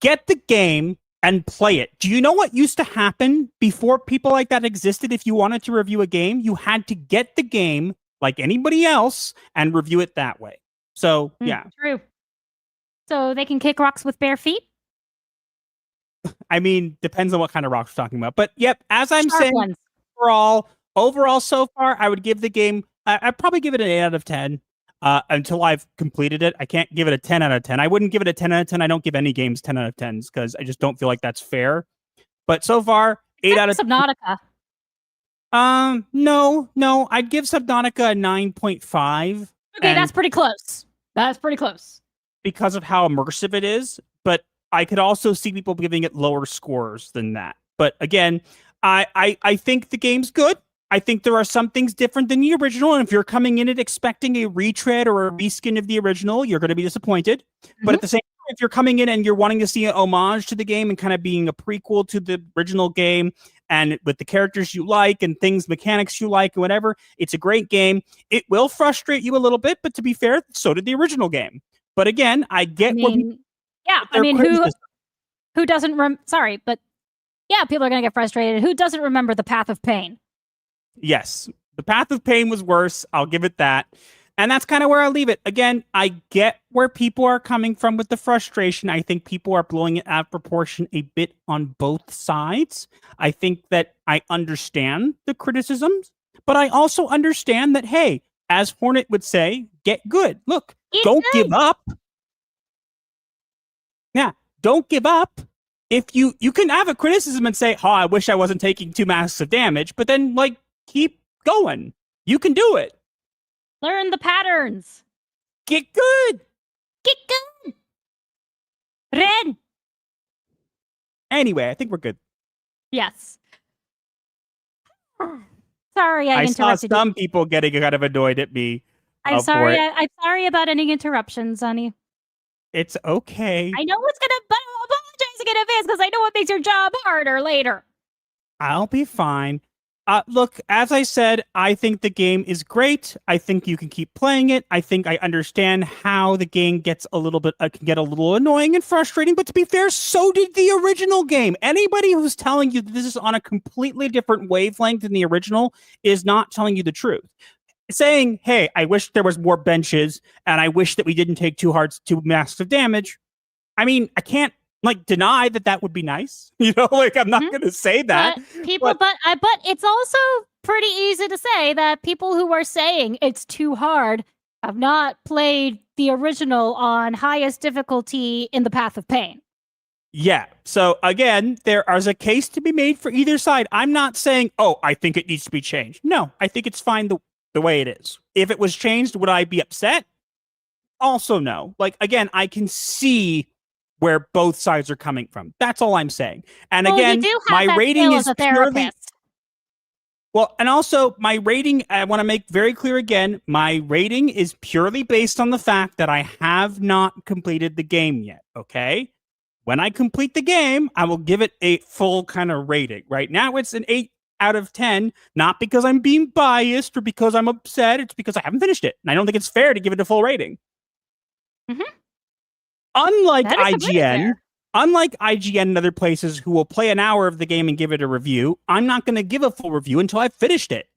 Get the game and play it. Do you know what used to happen before people like that existed? If you wanted to review a game, you had to get the game like anybody else and review it that way. So, yeah. True. So they can kick rocks with bare feet? I mean, depends on what kind of rocks we're talking about. But, yep, as I'm Sharp saying, ones. overall so far, I would give the game, I'd probably give it an 8 out of 10 until I've completed it. I can't give it a 10 out of 10. I wouldn't give it a 10 out of 10. I don't give any games 10 out of 10s because I just don't feel like that's fair. But so far, 8 out of 10. Subnautica. No. I'd give Subnautica a 9.5. Okay, that's pretty close. That's pretty close. Because of how immersive it is, but I could also see people giving it lower scores than that. But again, I think the game's good. I think there are some things different than the original, and if you're coming in it expecting a retread or a reskin of the original, you're going to be disappointed. But at the same time, if you're coming in and you're wanting to see an homage to the game and kind of being a prequel to the original game, and with the characters you like and mechanics you like and whatever, it's a great game. It will frustrate you a little bit, but to be fair, so did the original game. But again, I get who doesn't sorry, but yeah, people are going to get frustrated. Who doesn't remember the Path of Pain? Yes, the Path of Pain was worse. I'll give it that. And that's kind of where I leave it. Again, I get where people are coming from with the frustration. I think people are blowing it out of proportion a bit on both sides. I think that I understand the criticisms, but I also understand that, hey, as Hornet would say, get good. Look, don't give up. Yeah, don't give up. If you can have a criticism and say, oh, I wish I wasn't taking 2 masks of damage, but then, like, keep going. You can do it. Learn the patterns. Get good. Get good. Red. Anyway, I think we're good. Yes. Sorry, I interrupted saw some people getting kind of annoyed at me. I'm sorry. I'm sorry about any interruptions, honey. It's okay. I know it's gonna, but I'm apologizing in advance because I know it makes your job harder later. I'll be fine. Look, as I said, I think the game is great. I think you can keep playing it. I think I understand how the game gets a little bit, can get a little annoying and frustrating. But to be fair, so did the original game. Anybody who's telling you that this is on a completely different wavelength than the original is not telling you the truth. Saying, hey, I wish there was more benches, and I wish that we didn't take 2 masks of damage. I mean, I can't deny that would be nice. You know, I'm not going to say that. But it's also pretty easy to say that people who are saying it's too hard have not played the original on highest difficulty in the Path of Pain. Yeah. So again, there is a case to be made for either side. I'm not saying, oh, I think it needs to be changed. No, I think it's fine the way it is. If it was changed, would I be upset? Also, no. Again, I can see where both sides are coming from. That's all I'm saying. And again, my rating is purely... Well, and also my rating, I want to make very clear again, my rating is purely based on the fact that I have not completed the game yet, okay? When I complete the game, I will give it a full kind of rating. Right now, it's an 8 out of 10, not because I'm being biased or because I'm upset. It's because I haven't finished it. And I don't think it's fair to give it a full rating. Mm-hmm. Unlike IGN, unlike IGN and other places who will play an hour of the game and give it a review, I'm not going to give a full review until I've finished it.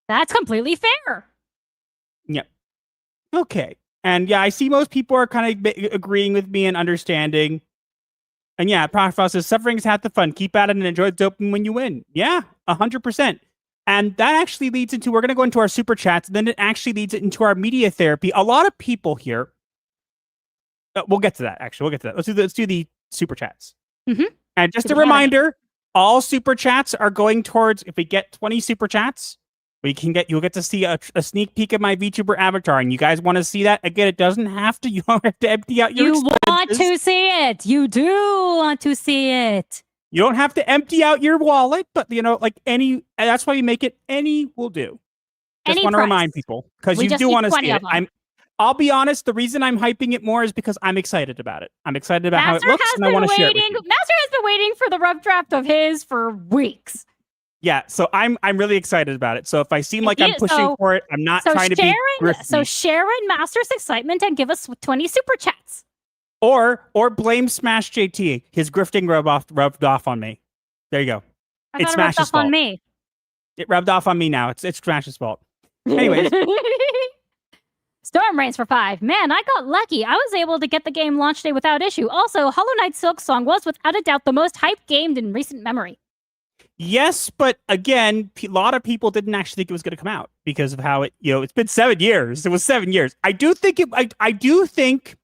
That's completely fair. Yep. Okay. And yeah, I see most people are kind of agreeing with me and understanding. And yeah, Profile says, suffering is half the fun. Keep at it and enjoy the dopamine when you win. Yeah, 100%. And that actually leads into, we're going to go into our super chats, and then it actually leads it into our media therapy. A lot of people here, we'll get to that, actually. We'll get to that. Let's do the super chats. Mm-hmm. And just a reminder, all super chats are going towards, if we get 20 super chats, you'll get to see a sneak peek of my VTuber avatar. And you guys want to see that? Again, it doesn't have to. You don't have to empty out your expenses. You want to see it. You do want to see it. You don't have to empty out your wallet, but that's why you make it any will do. Just want to remind people, because you do want to see it. I'll be honest, the reason I'm hyping it more is because I'm excited about it. I'm excited about how it looks, and I want to share it with you. Master has been waiting for the rough draft of his for weeks. Yeah, so I'm really excited about it. So if I seem like I'm pushing for it, I'm not trying to be grifty. So share in Master's excitement and give us 20 super chats. Or blame Smash JT. His grifting rubbed off on me. There you go. It's Smash's fault. On me. It rubbed off on me now. It's Smash's fault. Anyways. Storm Reigns for 5. Man, I got lucky. I was able to get the game launch day without issue. Also, Hollow Knight Silksong was without a doubt the most hyped game in recent memory. Yes, but again, a lot of people didn't actually think it was going to come out because of how it's been 7 years. It was 7 years. I do think,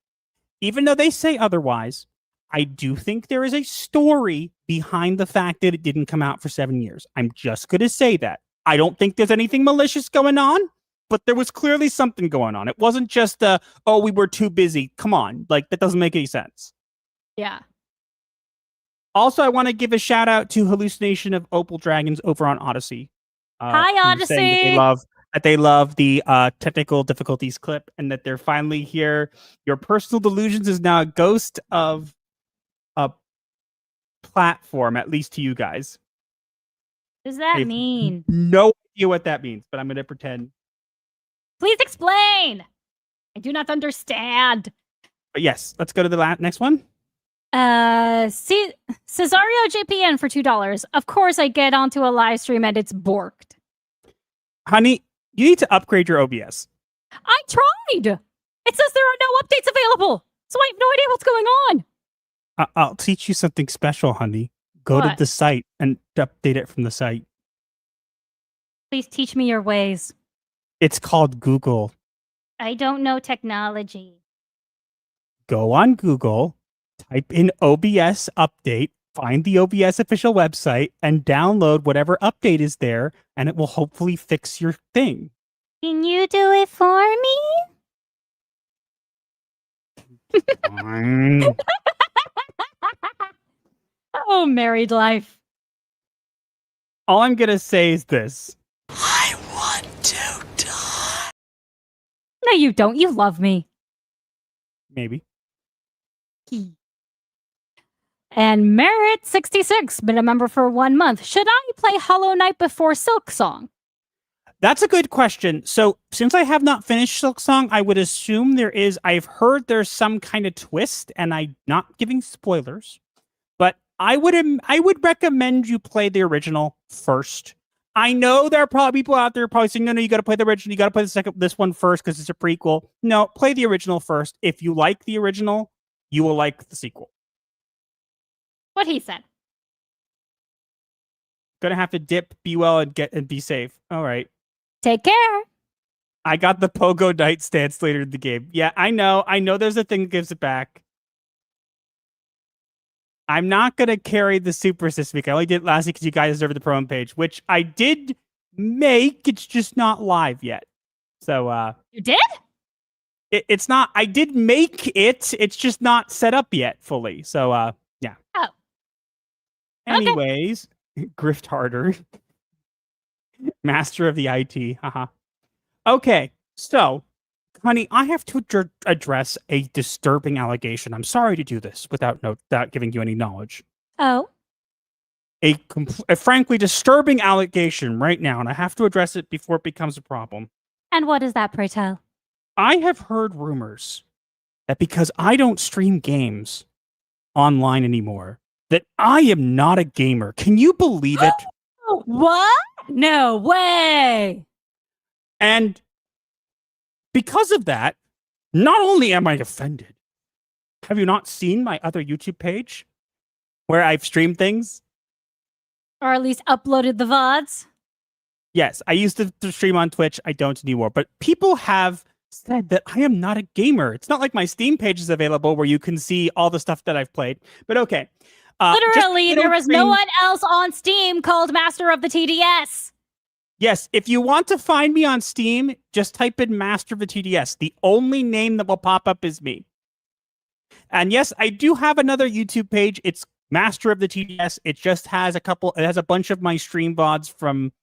even though they say otherwise, I do think there is a story behind the fact that it didn't come out for 7 years. I'm just going to say that. I don't think there's anything malicious going on, but there was clearly something going on. It wasn't just we were too busy. Come on. That doesn't make any sense. Yeah. Also, I want to give a shout out to Hallucination of Opal Dragons over on Odyssey. Hi, Odyssey. That they love the technical difficulties clip, and that they're finally here. Your personal delusions is now a ghost of a platform, at least to you guys. What does that mean? No idea what that means, but I'm going to pretend. Please explain. I do not understand. But yes, let's go to the next one. Cesario JPN for $2. Of course, I get onto a live stream and it's borked. Honey, you need to upgrade your OBS. I tried. It says there are no updates available, so I have no idea what's going on. I'll teach you something special, honey. Go to the site and update it from the site. Please teach me your ways. It's called Google. I don't know technology. Go on Google. Type in OBS update, find the OBS official website, and download whatever update is there, and it will hopefully fix your thing. Can you do it for me? Oh, married life. All I'm going to say is this. I want to die. No, you don't. You love me. Maybe. And Merit66, been a member for 1 month. Should I play Hollow Knight before Silksong? That's a good question. So, since I have not finished Silksong, I would assume there is. I've heard there's some kind of twist, and I'm not giving spoilers, but I would recommend you play the original first. I know there are probably people out there probably saying, no, you got to play the original. You got to play this one first because it's a prequel. No, play the original first. If you like the original, you will like the sequel. What he said. Gonna have to dip, be well, and be safe. All right. Take care. I got the Pogo Knight stance later in the game. Yeah, I know. There's a thing that gives it back. I'm not gonna carry the Super this week. I only did it last week because you guys deserve the promo page, which I did make. It's just not live yet. So you did? It's not. I did make it. It's just not set up yet fully. So yeah. Oh. Anyways, grift harder. Master of the IT. Haha. Okay, so, honey, I have to address a disturbing allegation. I'm sorry to do this without giving you any knowledge. Oh. A frankly disturbing allegation right now, and I have to address it before it becomes a problem. And what is that, pray tell? I have heard rumors that because I don't stream games, online anymore that I am not a gamer. Can you believe it? What? No way. And because of that, not only am I offended, have you not seen my other YouTube page where I've streamed things? Or at least uploaded the VODs? Yes, I used to stream on Twitch. I don't anymore. But people have said that I am not a gamer. It's not like my Steam page is available where you can see all the stuff that I've played. But okay. Literally, there was no one else on Steam called Master of the TDS. Yes, if you want to find me on Steam, just type in Master of the TDS. The only name that will pop up is me. And yes, I do have another YouTube page. It's Master of the TDS. It just has it has a bunch of my stream VODs from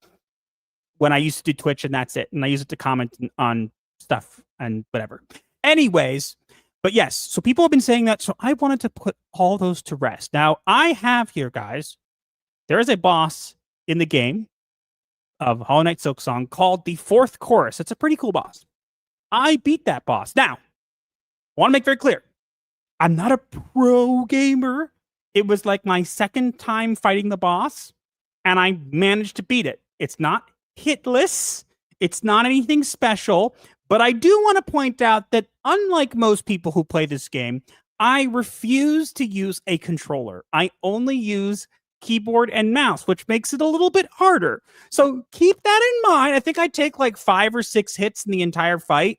when I used to do Twitch, and that's it. And I use it to comment on stuff and whatever. Anyways, but yes, so people have been saying that, so I wanted to put all those to rest. Now, I have here, guys, there is a boss in the game of Hollow Knight Silksong called the Fourth Chorus. It's a pretty cool boss. I beat that boss. Now, I want to make very clear, I'm not a pro gamer. It was like my second time fighting the boss, and I managed to beat it. It's not hitless. It's not anything special, but I do want to point out that unlike most people who play this game, I refuse to use a controller. I only use keyboard and mouse, which makes it a little bit harder. So keep that in mind. I think I take like 5 or 6 hits in the entire fight.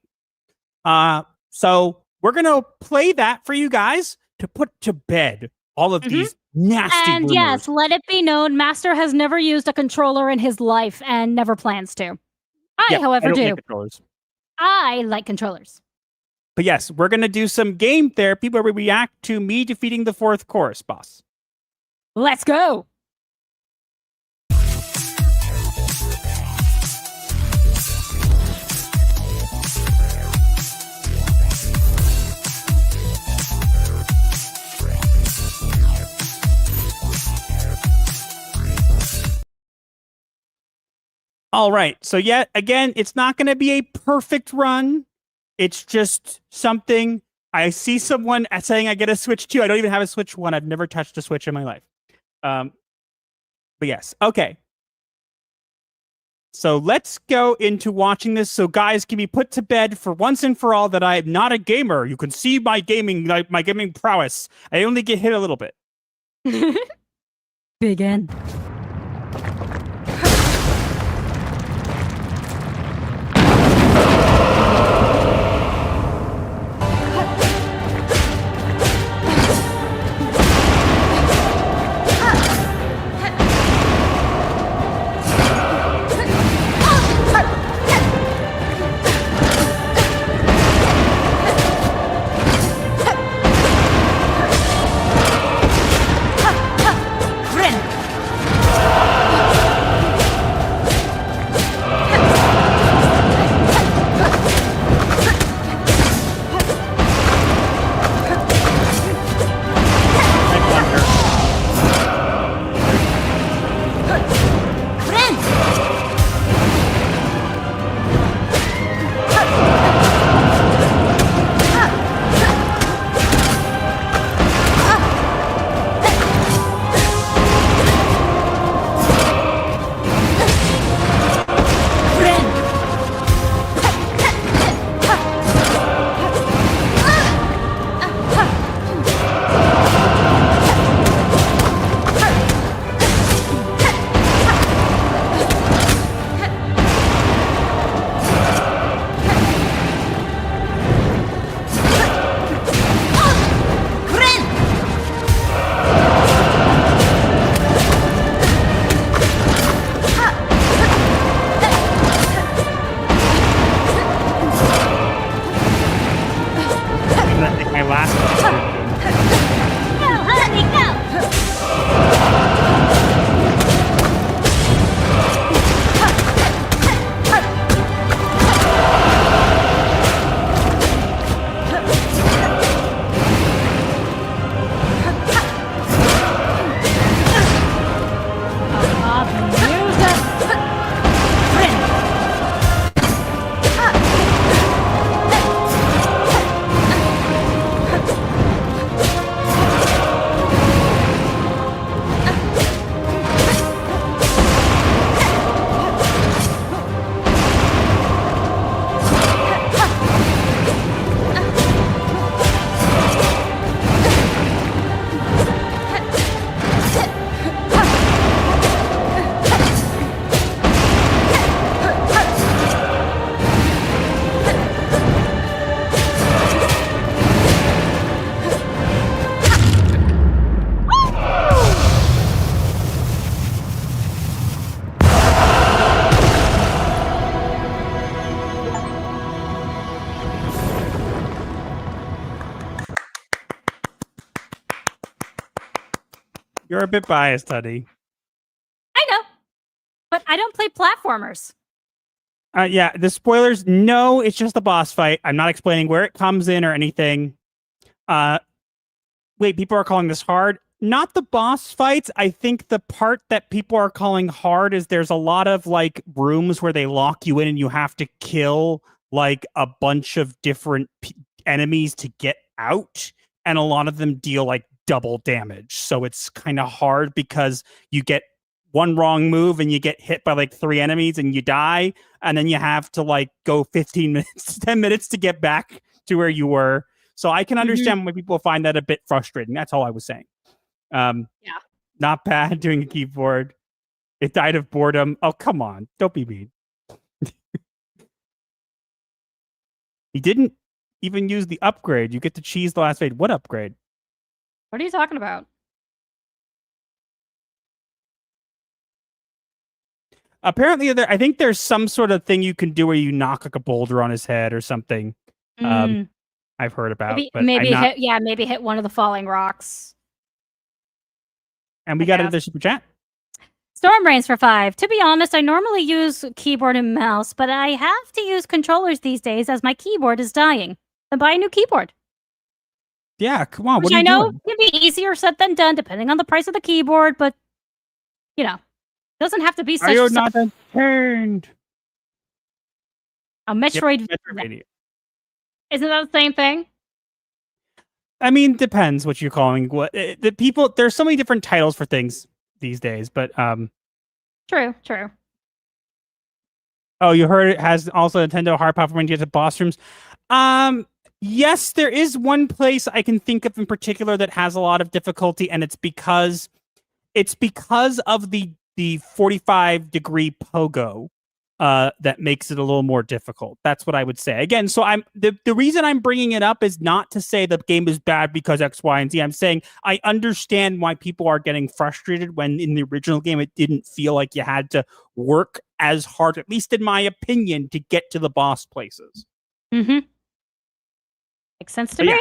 So we're going to play that for you guys to put to bed all of these nasty And rumors. yes, let it be known, Master has never used a controller in his life and never plans to. However, I don't do. like controllers. I like controllers. But yes, we're going to do some game therapy where we react to me defeating the Fourth Chorus boss. Let's go. All right. So yet again, it's not going to be a perfect run. It's just something. I see someone saying I get a Switch 2. I don't even have a Switch 1. I've never touched a Switch in my life. But yes. Okay. So let's go into watching this. So guys can be put to bed for once and for all that I am not a gamer. You can see my gaming prowess. I only get hit a little bit. Begin. You're a bit biased, honey. I know, but I don't play platformers. Yeah, the spoilers, no, it's just a boss fight. I'm not explaining where it comes in or anything. Wait, people are calling this hard? Not the boss fights. I think the part that people are calling hard is there's a lot of like rooms where they lock you in and you have to kill like a bunch of different enemies to get out. And a lot of them deal like double damage. So it's kind of hard because you get one wrong move and you get hit by like 3 enemies and you die. And then you have to like go 15 minutes, 10 minutes to get back to where you were. So I can understand why people find that a bit frustrating. That's all I was saying. Yeah. Not bad doing a keyboard. It died of boredom. Oh, come on. Don't be mean. He didn't even use the upgrade. You get to cheese the last fade. What upgrade? What are you talking about? Apparently, I think there's some sort of thing you can do where you knock like a boulder on his head or something. I've heard about. Maybe hit one of the falling rocks. And we got another super chat. Storm Rains for 5. To be honest, I normally use keyboard and mouse, but I have to use controllers these days as my keyboard is dying. Then buy a new keyboard. Yeah, come on. Which what are I you know doing? can be easier said than done, depending on the price of the keyboard, but you know, doesn't have to be such. Are you not turned? A Metroid. Metroidvania. Isn't that the same thing? I mean, depends what you're calling what the people. There's so many different titles for things these days, but True. Oh, you heard it has also Nintendo hard platform when you get to boss rooms. Yes, there is one place I can think of in particular that has a lot of difficulty, and it's because of the 45-degree pogo that makes it a little more difficult. That's what I would say. Again, so the reason I'm bringing it up is not to say the game is bad because X, Y, and Z. I'm saying I understand why people are getting frustrated when in the original game it didn't feel like you had to work as hard, at least in my opinion, to get to the boss places. Mm-hmm. Makes sense to me. Yeah.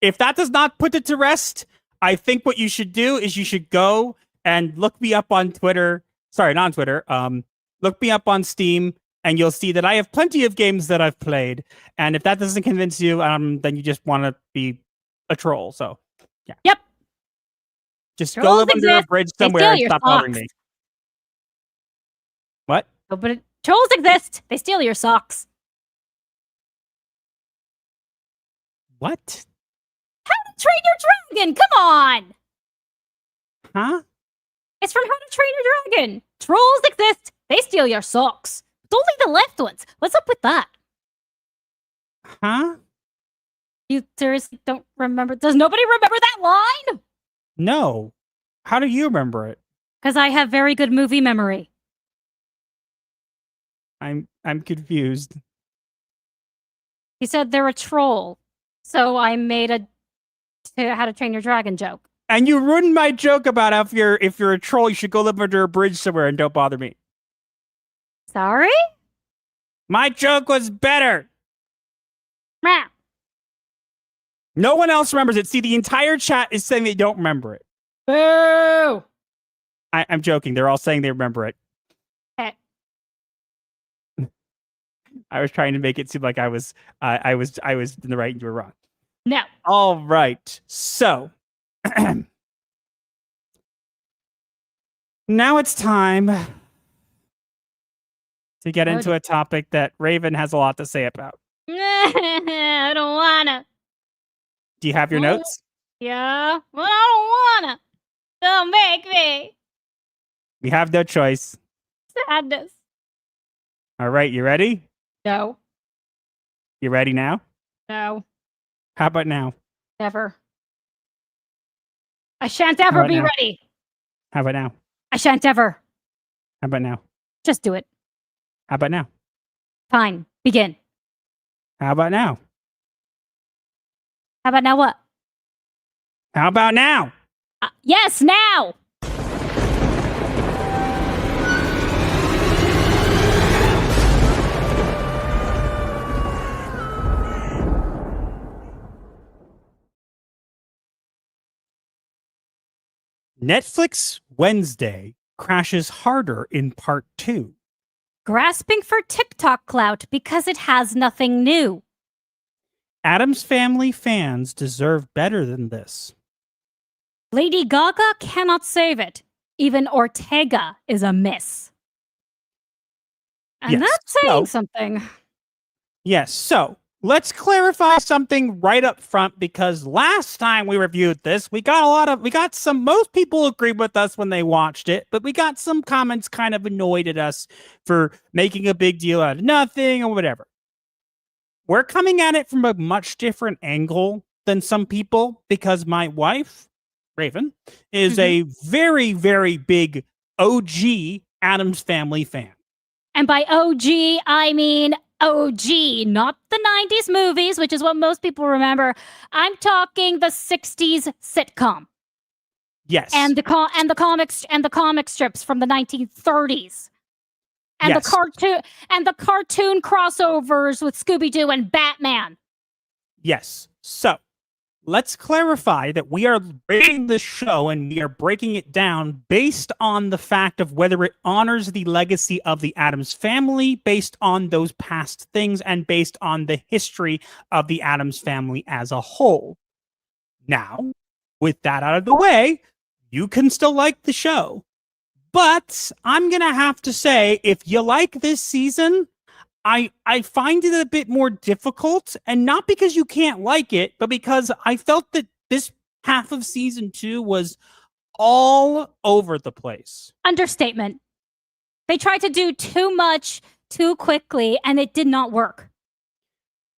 If that does not put it to rest, I think what you should do is you should go and look me up on Twitter. Sorry, not on Twitter. Look me up on Steam, and you'll see that I have plenty of games that I've played. And if that doesn't convince you, then you just want to be a troll. So, yeah. Yep. Just Trolls go live under a exist. bridge They somewhere steal and your stop bothering socks. me. What? Oh, but trolls exist. They steal your socks. What? How to Train Your Dragon? Come on. Huh? It's from How to Train Your Dragon. Trolls exist. They steal your socks. It's only the left ones. What's up with that? Huh? You seriously don't remember? Does nobody remember that line? No. How do you remember it? Because I have very good movie memory. I'm confused. He said they're a troll. So I made a How to Train Your Dragon joke. And you ruined my joke about how if you're a troll, you should go live under a bridge somewhere and don't bother me. Sorry? My joke was better. Meow. No one else remembers it. See, the entire chat is saying they don't remember it. Boo! I'm joking. They're all saying they remember it. Hey. I was trying to make it seem like I was in the right and you were wrong. No. All right. So now it's time to get into a topic that Raven has a lot to say about. I don't wanna. Do you have your notes? Yeah, but I don't wanna. Don't make me. We have no choice. Sadness. All right, you ready? No. You ready now? No. How about now? Never. I shan't ever be now? ready. How about now? I shan't ever. How about now? Just do it. How about now? Fine. Begin. How about now? How about now what? How about now? Yes, now! Netflix Wednesday crashes harder in part 2. Grasping for TikTok clout because it has nothing new. Addams Family fans deserve better than this. Lady Gaga cannot save it. Even Ortega is a miss. And Yes, that's saying so- something. Yes, so let's clarify something right up front, because last time we reviewed this, most people agreed with us when they watched it, but we got some comments kind of annoyed at us for making a big deal out of nothing or whatever. We're coming at it from a much different angle than some people, because my wife, Raven, is a very, very big OG Addams Family fan. And by OG, I mean OG, not the 90s movies, which is what most people remember. I'm talking the 60s sitcom. Yes. And the comic strips from the 1930s. And Yes. the cartoon crossovers with Scooby-Doo and Batman. Yes. So let's clarify that we are rating this show and we are breaking it down based on the fact of whether it honors the legacy of the Addams Family, based on those past things, and based on the history of the Addams Family as a whole. Now, with that out of the way, you can still like the show. But I'm going to have to say, if you like this season, I find it a bit more difficult, and not because you can't like it, but because I felt that this half of season 2 was all over the place. Understatement. They tried to do too much too quickly, and it did not work.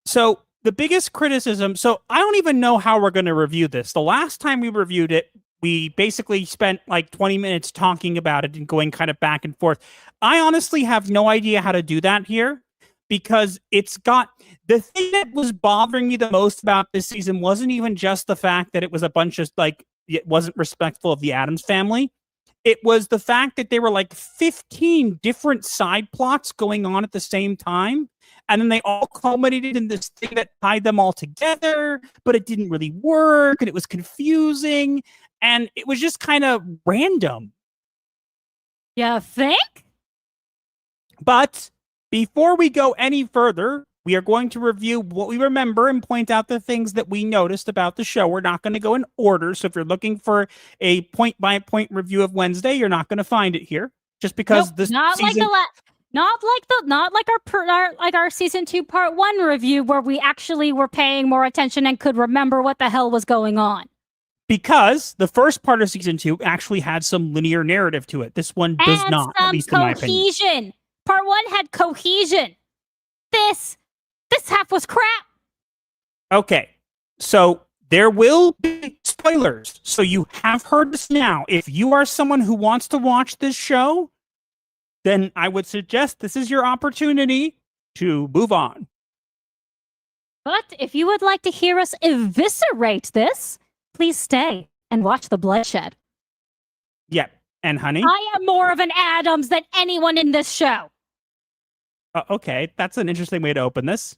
So the biggest criticism, so I don't even know how we're going to review this. The last time we reviewed it, we basically spent like 20 minutes talking about it and going kind of back and forth. I honestly have no idea how to do that here, because it's got the thing that was bothering me the most about this season wasn't even just the fact that it was a bunch of like, it wasn't respectful of the Addams Family. It was the fact that there were like 15 different side plots going on at the same time. And then they all culminated in this thing that tied them all together, but it didn't really work and it was confusing. And it was just kind of random. You think? But before we go any further, we are going to review what we remember and point out the things that we noticed about the show. We're not going to go in order. So if you're looking for a point-by-point review of Wednesday, you're not going to find it here. Just because this not season... like our season 2 part 1 review, where we actually were paying more attention and could remember what the hell was going on. Because the first part of season 2 actually had some linear narrative to it. This one does and not, some at least in my opinion. cohesion. Part 1 had cohesion. This half was crap. Okay, so there will be spoilers. So you have heard this now. If you are someone who wants to watch this show, then I would suggest this is your opportunity to move on. But if you would like to hear us eviscerate this, please stay and watch the bloodshed. Yep. And honey? I am more of an Addams than anyone in this show. Okay, that's an interesting way to open this.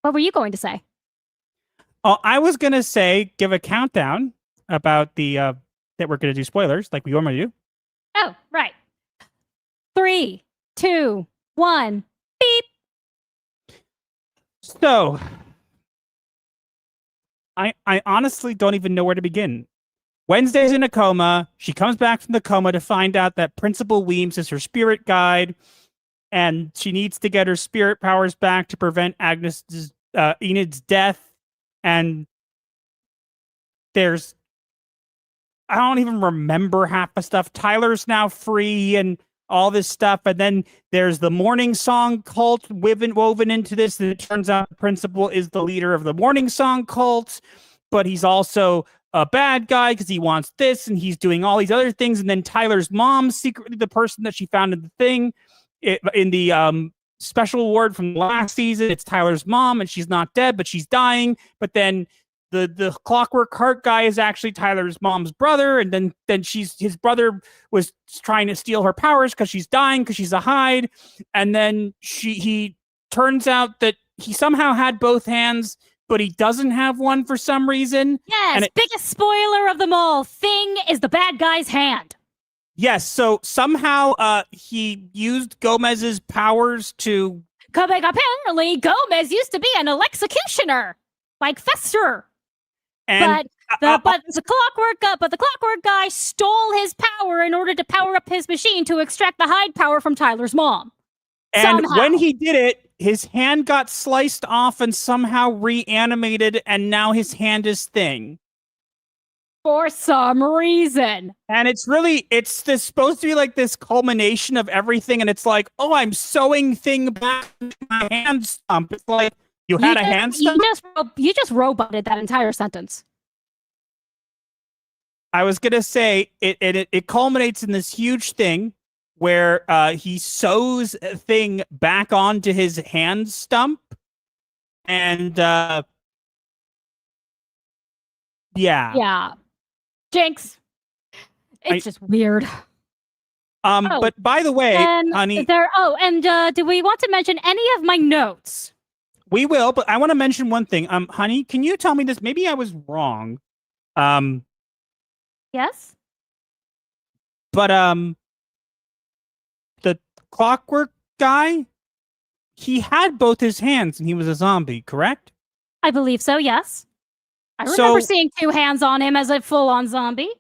What were you going to say? Oh, I was going to say, give a countdown about the that we're going to do spoilers like we normally do. Oh, right. 3, 2, 1, beep. So, I honestly don't even know where to begin. Wednesday's in a coma. She comes back from the coma to find out that Principal Weems is her spirit guide, and she needs to get her spirit powers back to prevent Enid's death. And I don't even remember half the stuff. Tyler's now free and all this stuff. And then there's the morning song cult woven into this. And it turns out the principal is the leader of the morning song cult, but he's also a bad guy because he wants this and he's doing all these other things. And then Tyler's mom's secretly the person that she found in the thing in the special award from last season. It's Tyler's mom and she's not dead, but she's dying. But then the Clockwork Heart guy is actually Tyler's mom's brother, and then his brother was trying to steal her powers because she's dying because she's a Hyde, and then he turns out that he somehow had both hands but he doesn't have one for some reason. Yes, biggest spoiler of them all. Thing is the bad guy's hand. Yes, so somehow he used Gomez's powers to... Apparently, Gomez used to be an executioner, like Fester. And, but the clockwork guy stole his power in order to power up his machine to extract the hide power from Tyler's mom. And somehow. when he did it, his hand got sliced off and somehow reanimated, and now his hand is Thing. For some reason. And it's supposed to be like this culmination of everything, and it's like, oh, I'm sewing Thing back into my hand stump. It's like, you had a hand stump? You just roboted that entire sentence. I was going to say, it culminates in this huge thing where he sews a Thing back onto his hand stump. And, yeah. Yeah. Jinx. It's just weird. But by the way, honey... do we want to mention any of my notes? We will, but I want to mention one thing. Honey, can you tell me this? Maybe I was wrong. Yes? But, the clockwork guy, he had both his hands and he was a zombie, correct? I believe so, yes. I remember seeing two hands on him as a full-on zombie.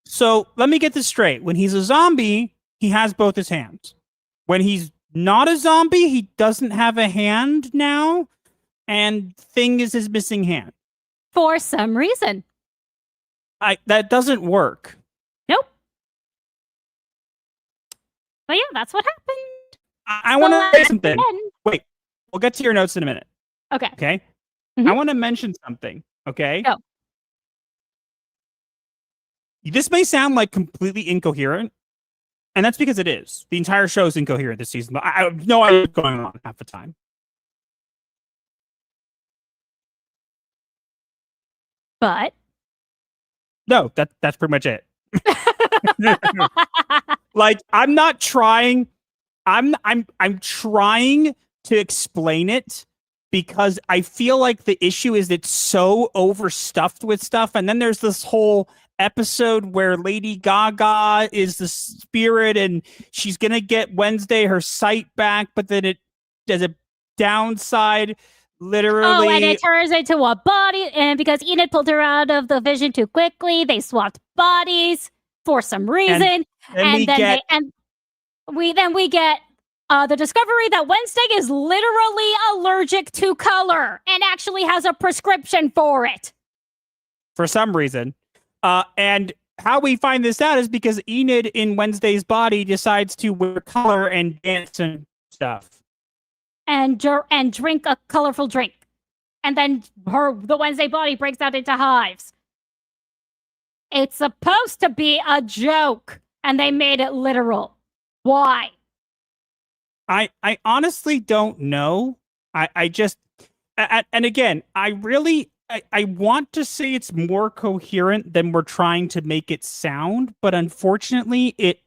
So, let me get this straight. When he's a zombie, he has both his hands. When he's not a zombie, he doesn't have a hand now, and Thing is his missing hand. For some reason. That doesn't work. Nope. But yeah, that's what happened. I want to say something. Wait, we'll get to your notes in a minute. Okay. Okay? Mm-hmm. I want to mention something, okay? Go. This may sound like completely incoherent, and that's because it is. The entire show is incoherent this season, but I have no idea what's going on half the time. But? No, that's pretty much it. Like, I'm not trying. I'm trying to explain it because I feel like the issue is it's so overstuffed with stuff, and then there's this whole episode where Lady Gaga is the spirit and she's gonna get Wednesday her sight back, but then it there's a downside, literally. Oh, and it turns into a body, and because Enid pulled her out of the vision too quickly, they swapped bodies for some reason, and then we get the discovery that Wednesday is literally allergic to color and actually has a prescription for it for some reason. And how we find this out is because Enid in Wednesday's body decides to wear color and dance and stuff. And drink a colorful drink. And then the Wednesday body breaks out into hives. It's supposed to be a joke, and they made it literal. Why? I honestly don't know. I just... And again, I want to say it's more coherent than we're trying to make it sound, but unfortunately, it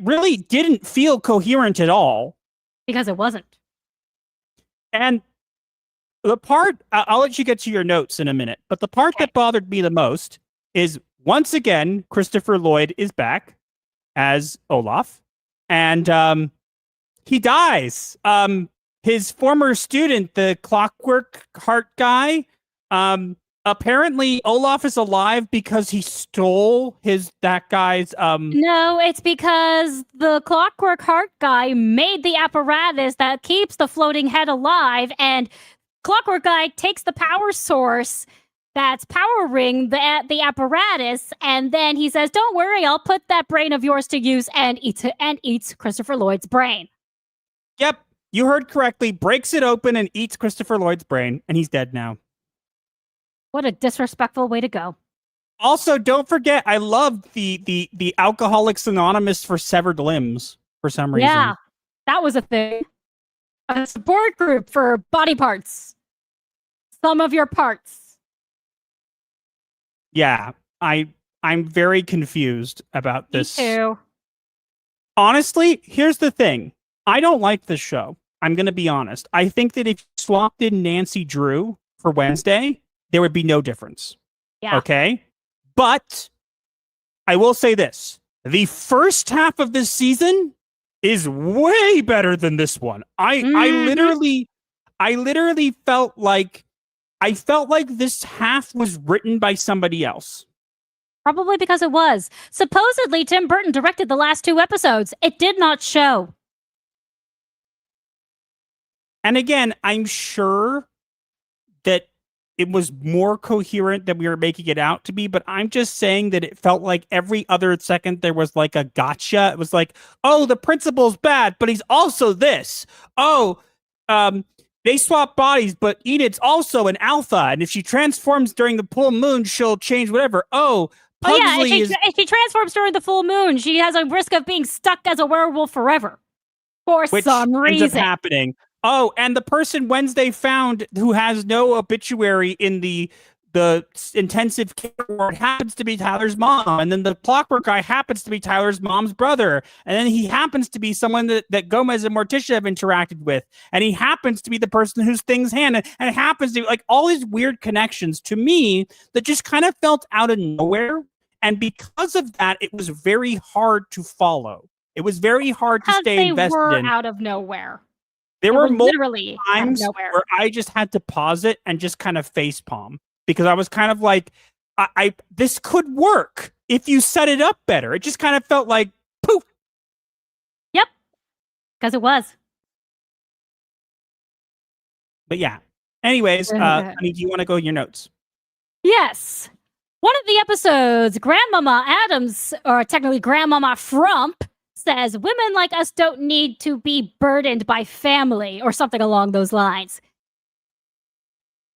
really didn't feel coherent at all. Because it wasn't. And the part, I'll let you get to your notes in a minute, but the part that bothered me the most is, once again, Christopher Lloyd is back as Olaf, and he dies. His former student, the Clockwork Heart guy, apparently Olaf is alive because he stole that guy's... No, it's because the Clockwork Heart guy made the apparatus that keeps the floating head alive, and Clockwork guy takes the power source that's powering the apparatus, and then he says, "Don't worry, I'll put that brain of yours to use," and eats Christopher Lloyd's brain. Yep. You heard correctly, breaks it open and eats Christopher Lloyd's brain, and he's dead now. What a disrespectful way to go. Also, don't forget, I love the Alcoholics Anonymous for severed limbs for some reason. Yeah, that was a thing. A support group for body parts. Some of your parts. Yeah, I'm very confused about this. Me too. Honestly, here's the thing. I don't like this show. I'm going to be honest. I think that if you swapped in Nancy Drew, for Wednesday, there would be no difference. Yeah. Okay? But I will say this. The first half of this season is way better than this one. I literally felt like this half was written by somebody else. Probably because it was. Supposedly, Tim Burton directed the last 2 episodes. It did not show. And again, I'm sure that it was more coherent than we were making it out to be, but I'm just saying that it felt like every other second there was like a gotcha. It was like, oh, the principal's bad, but he's also this. Oh, they swap bodies, but Enid's also an alpha, and if she transforms during the full moon, she'll change whatever. Oh, Pugsley if she transforms during the full moon, she has a risk of being stuck as a werewolf forever. For some reason. Ends up happening. Oh, and the person Wednesday found who has no obituary in the intensive care ward happens to be Tyler's mom. And then the clockwork guy happens to be Tyler's mom's brother. And then he happens to be someone that Gomez and Morticia have interacted with. And he happens to be the person whose thing's hand. And it happens to be like all these weird connections to me that just kind of felt out of nowhere. And because of that, it was very hard to follow. It was very hard to stay invested were in. Out of nowhere. There were literally times where I just had to pause it and just kind of facepalm because I was kind of like, I this could work if you set it up better. It just kind of felt like poof. Yep, because it was. But yeah. Anyways, I mean, do you want to go in your notes? Yes. One of the episodes, Grandmama Adams, or technically Grandmama Frump, says women like us don't need to be burdened by family or something along those lines.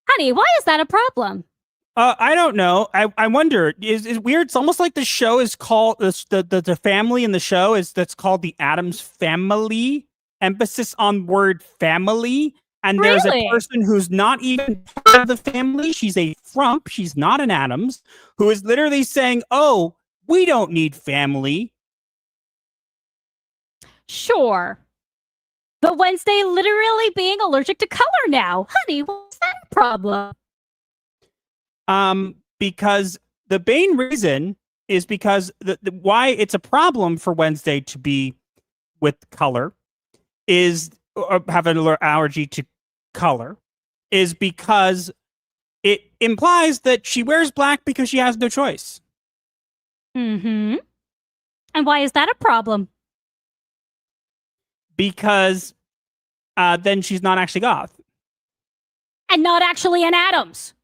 Honey, why is that a problem? I don't know. I wonder. Is weird. It's almost like the show is called the family in the show that's called the Addams Family. Emphasis on word family. And there's a person who's not even part of the family. She's a frump. She's not an Addams. Who is literally saying, "Oh, we don't need family." Sure. But Wednesday literally being allergic to color now. Honey, what's that problem? Because the main reason is because the why it's a problem for Wednesday to be with color is have an allergy to color is because it implies that she wears black because she has no choice. Mm-hmm. And why is that a problem? Because then she's not actually goth. And not actually an Addams.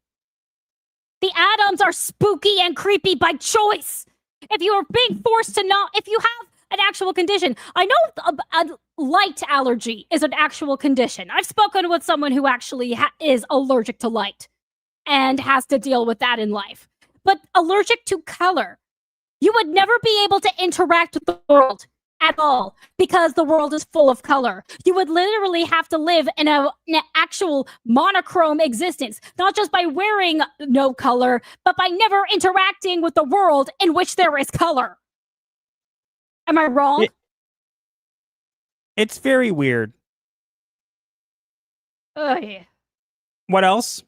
The Addams are spooky and creepy by choice. If you are being forced to not, if you have an actual condition, I know a light allergy is an actual condition. I've spoken with someone who actually is allergic to light and has to deal with that in life. But allergic to color, you would never be able to interact with the world at all because the world is full of color. You would literally have to live in an actual monochrome existence, not just by wearing no color, but by never interacting with the world in which there is color. Am I wrong? It's very weird. Yeah. What else?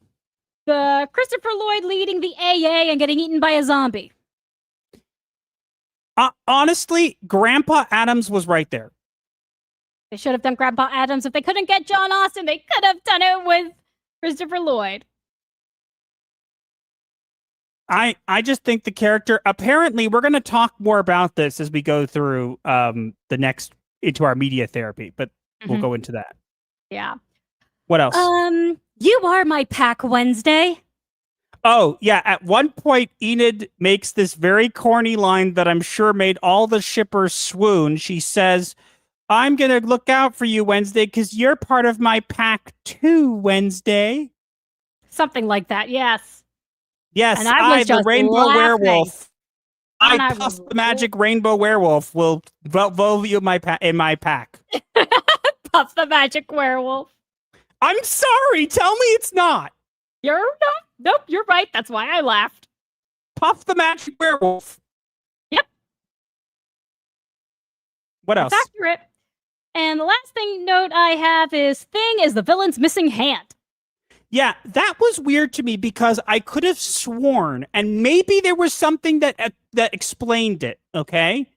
The Christopher Lloyd leading the AA and getting eaten by a zombie. Honestly, Grandpa Addams was right there. They should have done Grandpa Addams. If they couldn't get John Austin, they could have done it with Christopher Lloyd. I just think the character, apparently, we're going to talk more about this as we go through into our media therapy, but we'll go into that. Yeah. What else? You are my pack, Wednesday. Oh, yeah. At one point, Enid makes this very corny line that I'm sure made all the shippers swoon. She says, I'm going to look out for you, Wednesday, because you're part of my pack too, Wednesday. Something like that, yes. Yes, and I the rainbow werewolf. I Puff the magic rainbow werewolf will vote you in my pack. Puff the magic werewolf. I'm sorry. Tell me it's not. Nope, you're right. That's why I laughed. Puff the magic werewolf. Yep. What else? That's accurate. And the last note I have is Thing is the villain's missing hand. Yeah, that was weird to me because I could have sworn, and maybe there was something that explained it, okay?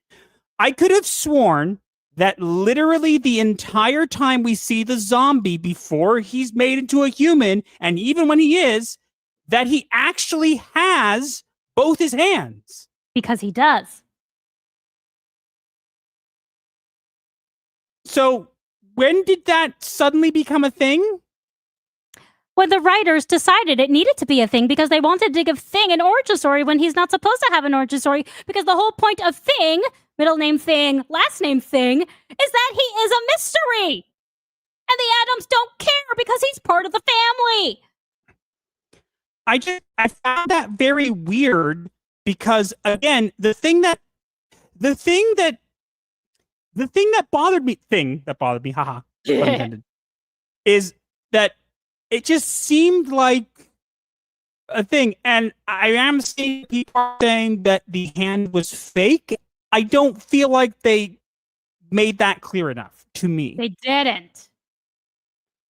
I could have sworn that literally the entire time we see the zombie before he's made into a human, and even when he is, that he actually has both his hands. Because he does. So when did that suddenly become a thing? When the writers decided it needed to be a thing because they wanted to give Thing an origin story when he's not supposed to have an origin story, because the whole point of Thing, middle name Thing, last name Thing, is that he is a mystery. And the Addams don't care because he's part of the family. I found that very weird because, again, the thing that bothered me, haha, pun intended, is that it just seemed like a thing. And I am seeing people saying that the hand was fake. I don't feel like they made that clear enough to me. They didn't.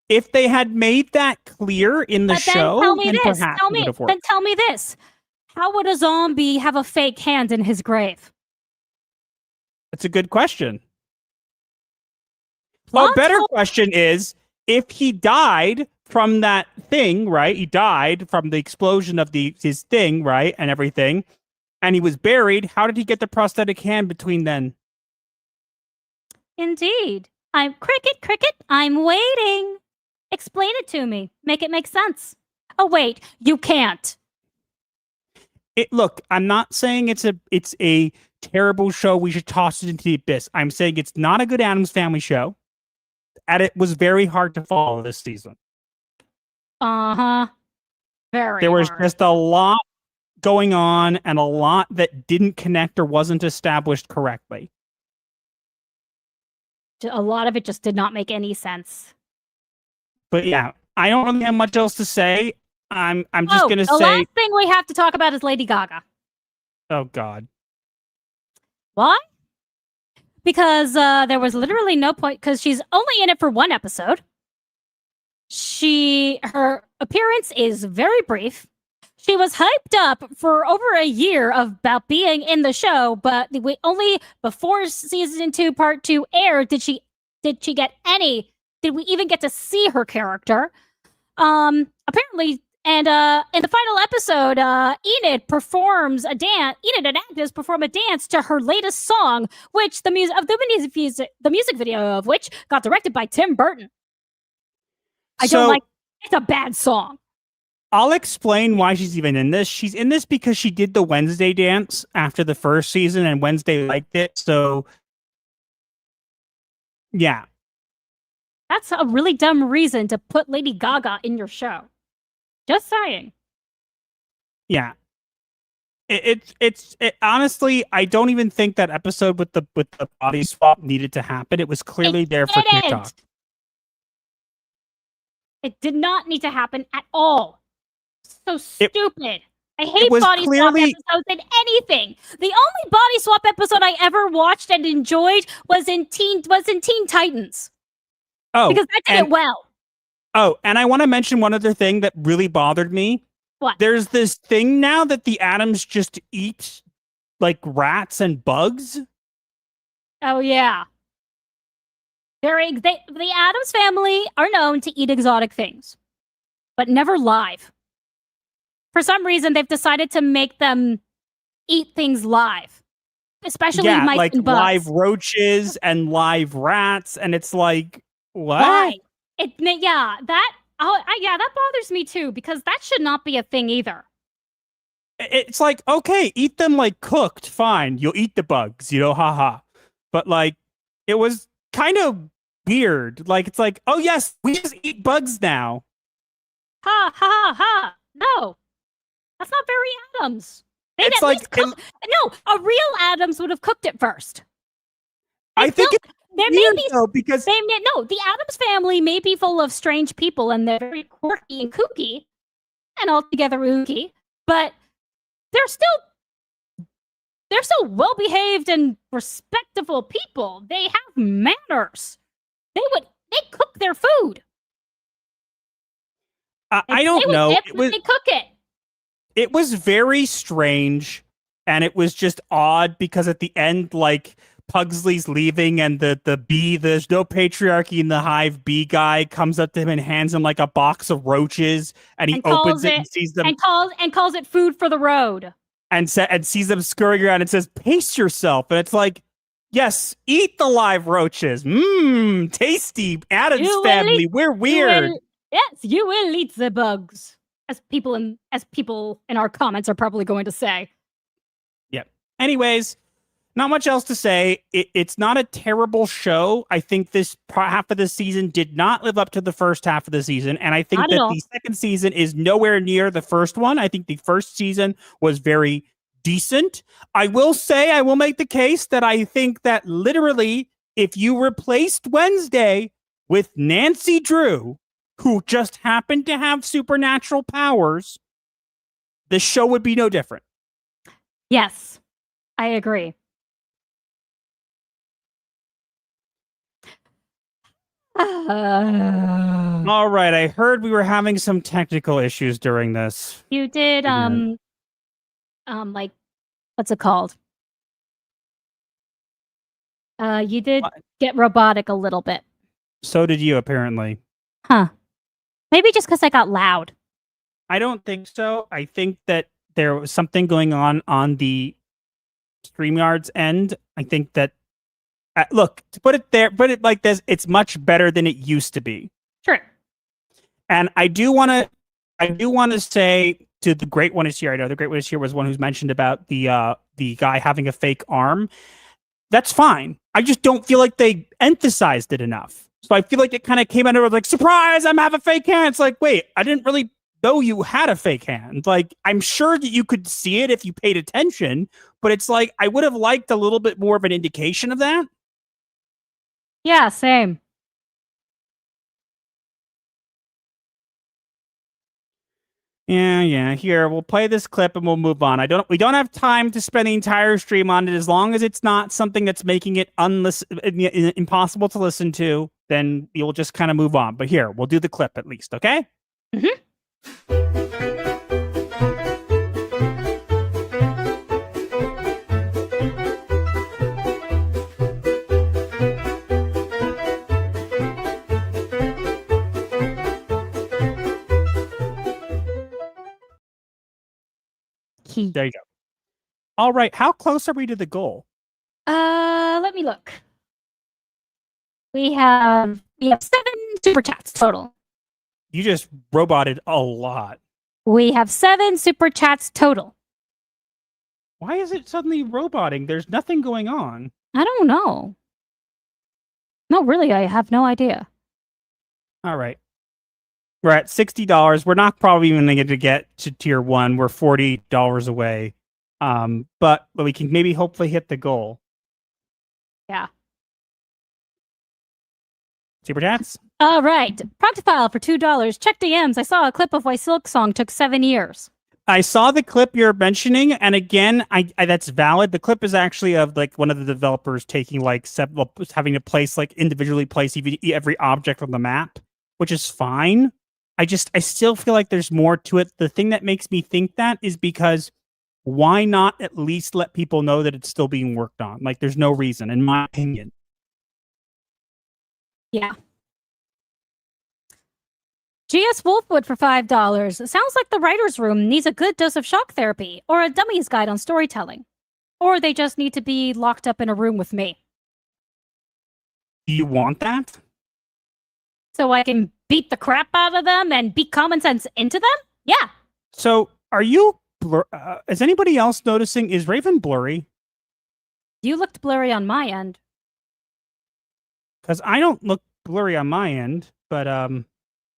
If they had made that clear in the show, then perhaps it would have worked. Then tell me this. How would a zombie have a fake hand in his grave? That's a good question. Well, a better question is, if he died from that thing, right? He died from the explosion of his thing, right? And everything. And he was buried. How did he get the prosthetic hand between then? Indeed. I'm cricket, I'm waiting. Explain it to me. Make it make sense. Oh, wait, you can't. Look, I'm not saying it's a terrible show. We should toss it into the abyss. I'm saying it's not a good Addams Family show. And it was very hard to follow this season. Uh-huh. Very There was hard. just a lot going on and a lot that didn't connect or wasn't established correctly. A lot of it just did not make any sense. But yeah, I don't really have much else to say. I'm just gonna the say last thing we have to talk about is Lady Gaga. Oh God. Why? Because there was literally no point, because she's only in it for one episode. Her appearance is very brief. She was hyped up for over a year about being in the show, but only before season 2, part 2 aired did she get any. Did we even get to see her character? Apparently, and in the final episode, Enid and Agnes perform a dance to her latest song, which the music video of which got directed by Tim Burton. I don't like. It's a bad song. I'll explain why she's even in this. She's in this because she did the Wednesday dance after the first season, and Wednesday liked it. So, yeah. That's a really dumb reason to put Lady Gaga in your show. Just saying. Yeah. It's honestly, I don't even think that episode with the body swap needed to happen. It was clearly there for TikTok. It did not need to happen at all. So stupid. I hate body swap episodes in anything. The only body swap episode I ever watched and enjoyed was in Teen Titans. Oh, because that did it well. Oh, and I want to mention one other thing that really bothered me. What? There's this thing now that the Addams just eat like rats and bugs. Oh yeah. The Addams family are known to eat exotic things, but never live. For some reason, they've decided to make them eat things live, especially mice like and bugs. Live roaches and live rats, and it's like, what? Why? That bothers me too, because that should not be a thing either. It's like, okay, eat them like cooked, fine. You'll eat the bugs, haha. But like, it was kind of weird. Like, it's like, oh yes, we just eat bugs now. Ha ha ha! No, that's not very Addams. They'd It's at like least cook. No, a real Addams would have cooked it first. I think it's weird though, because the Addams family may be full of strange people and they're very quirky and kooky and altogether ooky, but they're still well behaved and respectable people. They have manners. They cook their food. I don't know. They cook it. It was very strange, and it was just odd because at the end, like Pugsley's leaving, and there's no patriarchy in the hive bee guy comes up to him and hands him like a box of roaches, and he opens it and sees them and calls it food for the road, and sees them scurrying around and says, "Pace yourself," and it's like, yes, eat the live roaches. Mmm, tasty. Addams family, we're weird. Yes, you will eat the bugs, as people in our comments are probably going to say. Yep. Anyways, not much else to say. It's not a terrible show. I think this half of the season did not live up to the first half of the season, and I think that the second season is nowhere near the first one. I think the first season was very decent. I will make the case that I think that literally, if you replaced Wednesday with Nancy Drew, who just happened to have supernatural powers, the show would be no different. Yes, I agree. All right, I heard we were having some technical issues during this. You did, like, what's it called? You did get robotic a little bit. So did you, apparently. Huh. Maybe just because I got loud. I don't think so. I think that there was something going on the StreamYard's end. I think that, look, to put it like this, it's much better than it used to be. Sure. And I do want to say to the Great One is Here. I know the Great One is Here was one who's mentioned about the guy having a fake arm. That's fine. I just don't feel like they emphasized it enough. So I feel like it kind of came out of like, surprise, I'm having a fake hand. It's like, wait, I didn't really know you had a fake hand. Like, I'm sure that you could see it if you paid attention, but it's like, I would have liked a little bit more of an indication of that. Yeah, same. Yeah. Here, we'll play this clip and we'll move on. We don't have time to spend the entire stream on it. As long as it's not something that's making it impossible to listen to, then you'll just kind of move on. But here, we'll do the clip at least, okay? Mm-hmm. There you go. All right, how close are we to the goal? Let me look. We have 7 super chats total. You just roboted a lot. We have 7 super chats total. Why is it suddenly roboting? There's nothing going on. I don't know. No, really, I have no idea. All right. We're at $60. We're not probably even going to get to tier 1. We're $40 away. But we can maybe hopefully hit the goal. Yeah. Super chats? All right. Proctofile for $2. Check DMs. I saw a clip of why Silksong took 7 years. I saw the clip you're mentioning, and again, I that's valid. The clip is actually of like one of the developers taking like having to place like individually place every object on the map, which is fine. I still feel like there's more to it. The thing that makes me think that is because why not at least let people know that it's still being worked on? Like, there's no reason, in my opinion. Yeah. GS Wolfwood for $5. Sounds like the writer's room needs a good dose of shock therapy or a dummy's guide on storytelling. Or they just need to be locked up in a room with me. Do you want that? So I can beat the crap out of them and beat common sense into them? Yeah. So are you... is anybody else noticing? Is Raven blurry? You looked blurry on my end. Because I don't look blurry on my end, but...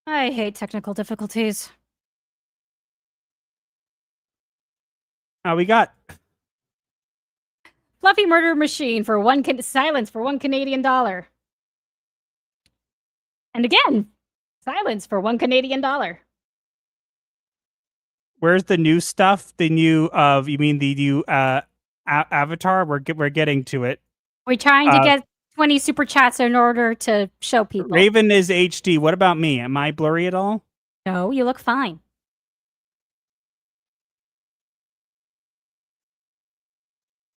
I hate technical difficulties. We got... Fluffy Murder Machine for silence for $1 Canadian. And again, silence for $1 Canadian. Where's the new stuff? The new you mean the new avatar? We're getting to it. We're trying to get 20 super chats in order to show people. Raven is HD. What about me? Am I blurry at all? No, you look fine.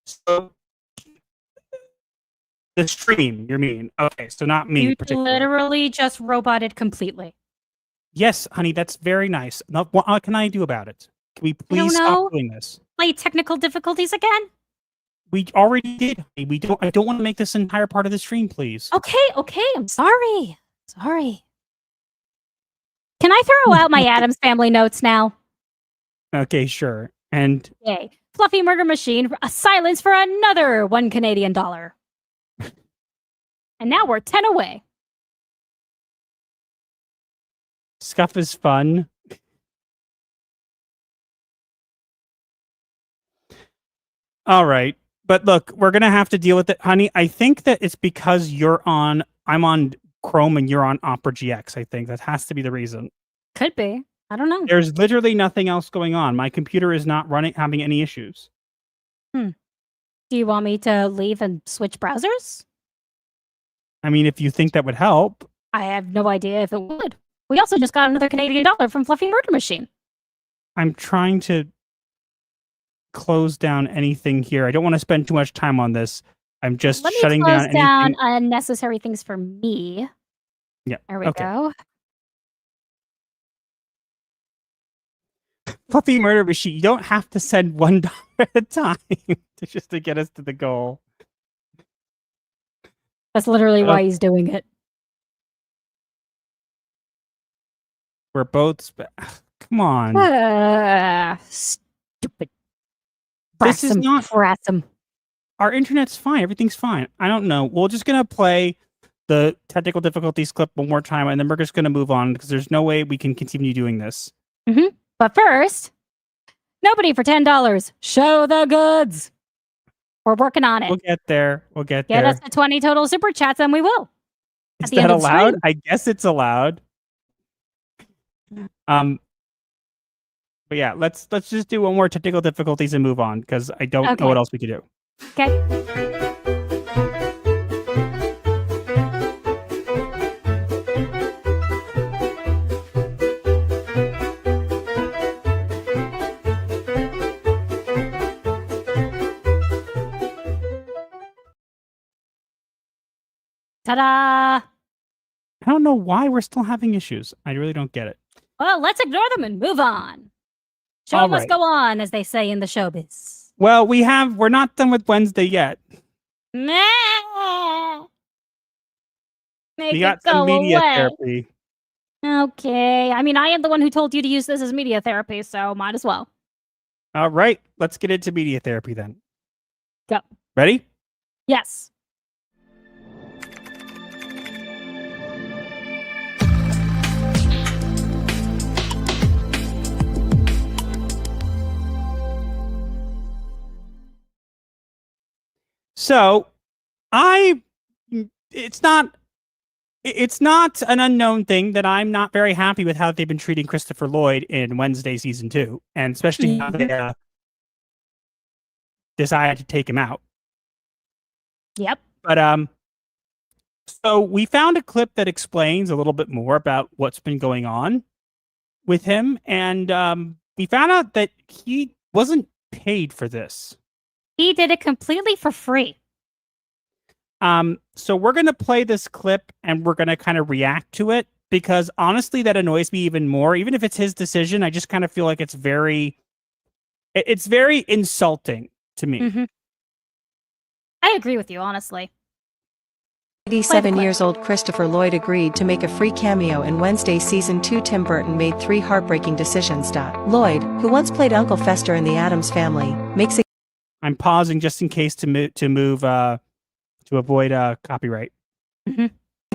So the stream, you mean? Okay, so not me You particularly. literally just roboted completely. Yes, honey, that's very nice. Now, what can I do about it? Can we please know. stop doing this? Play technical difficulties again? We already did. Honey. We don't. I don't want to make this entire part of the stream, please. Okay, I'm sorry. Sorry. Can I throw out my Addams Family notes now? Okay, sure. And Yay. Fluffy Murder Machine, a silence for another $1 Canadian. And now we're 10 away. Scuff is fun. All right. But look, we're going to have to deal with it. Honey, I think that it's because I'm on Chrome and you're on Opera GX, I think. That has to be the reason. Could be. I don't know. There's literally nothing else going on. My computer is not having any issues. Do you want me to leave and switch browsers? I mean, if you think that would help. I have no idea if it would. We also just got another Canadian dollar from Fluffy Murder Machine. I'm trying to close down anything here. I don't want to spend too much time on this. I'm just shutting down anything. Let me close down unnecessary things for me. Yeah. There we go. Fluffy Murder Machine, you don't have to send $1 at a time just to get us to the goal. That's literally why he's doing it. We're both... Come on. Stupid. This is not... Frassum. Our internet's fine. Everything's fine. I don't know. We're just going to play the technical difficulties clip one more time, and then we're just going to move on because there's no way we can continue doing this. Mm-hmm. But first, nobody for $10. Show the goods. We're working on it. We'll get there. Get us to 20 total super chats, and we will. Is that allowed? I guess it's allowed. But yeah, let's just do one more technical difficulties and move on because I don't know what else we could do. Okay. Ta-da! I don't know why we're still having issues. I really don't get it. Well, let's ignore them and move on. Show must go on, as they say in the showbiz. Well, we're not done with Wednesday yet. Make we got some media therapy. Okay. I mean, I am the one who told you to use this as media therapy, so might as well. All right. Let's get into media therapy then. Go. Ready? Yes. So, it's not an unknown thing that I'm not very happy with how they've been treating Christopher Lloyd in Wednesday season 2, and especially how they decided to take him out. Yep. But so we found a clip that explains a little bit more about what's been going on with him, and we found out that he wasn't paid for this. He did it completely for free. So we're going to play this clip and we're going to kind of react to it because honestly, that annoys me even more. Even if it's his decision, I just kind of feel like it's very insulting to me. Mm-hmm. I agree with you, honestly. 87 years old Christopher Lloyd agreed to make a free cameo in Wednesday season 2. Tim Burton made 3 heartbreaking decisions. Lloyd, who once played Uncle Fester in the Addams Family, makes a... I'm pausing just in case to move to avoid copyright. Mm-hmm.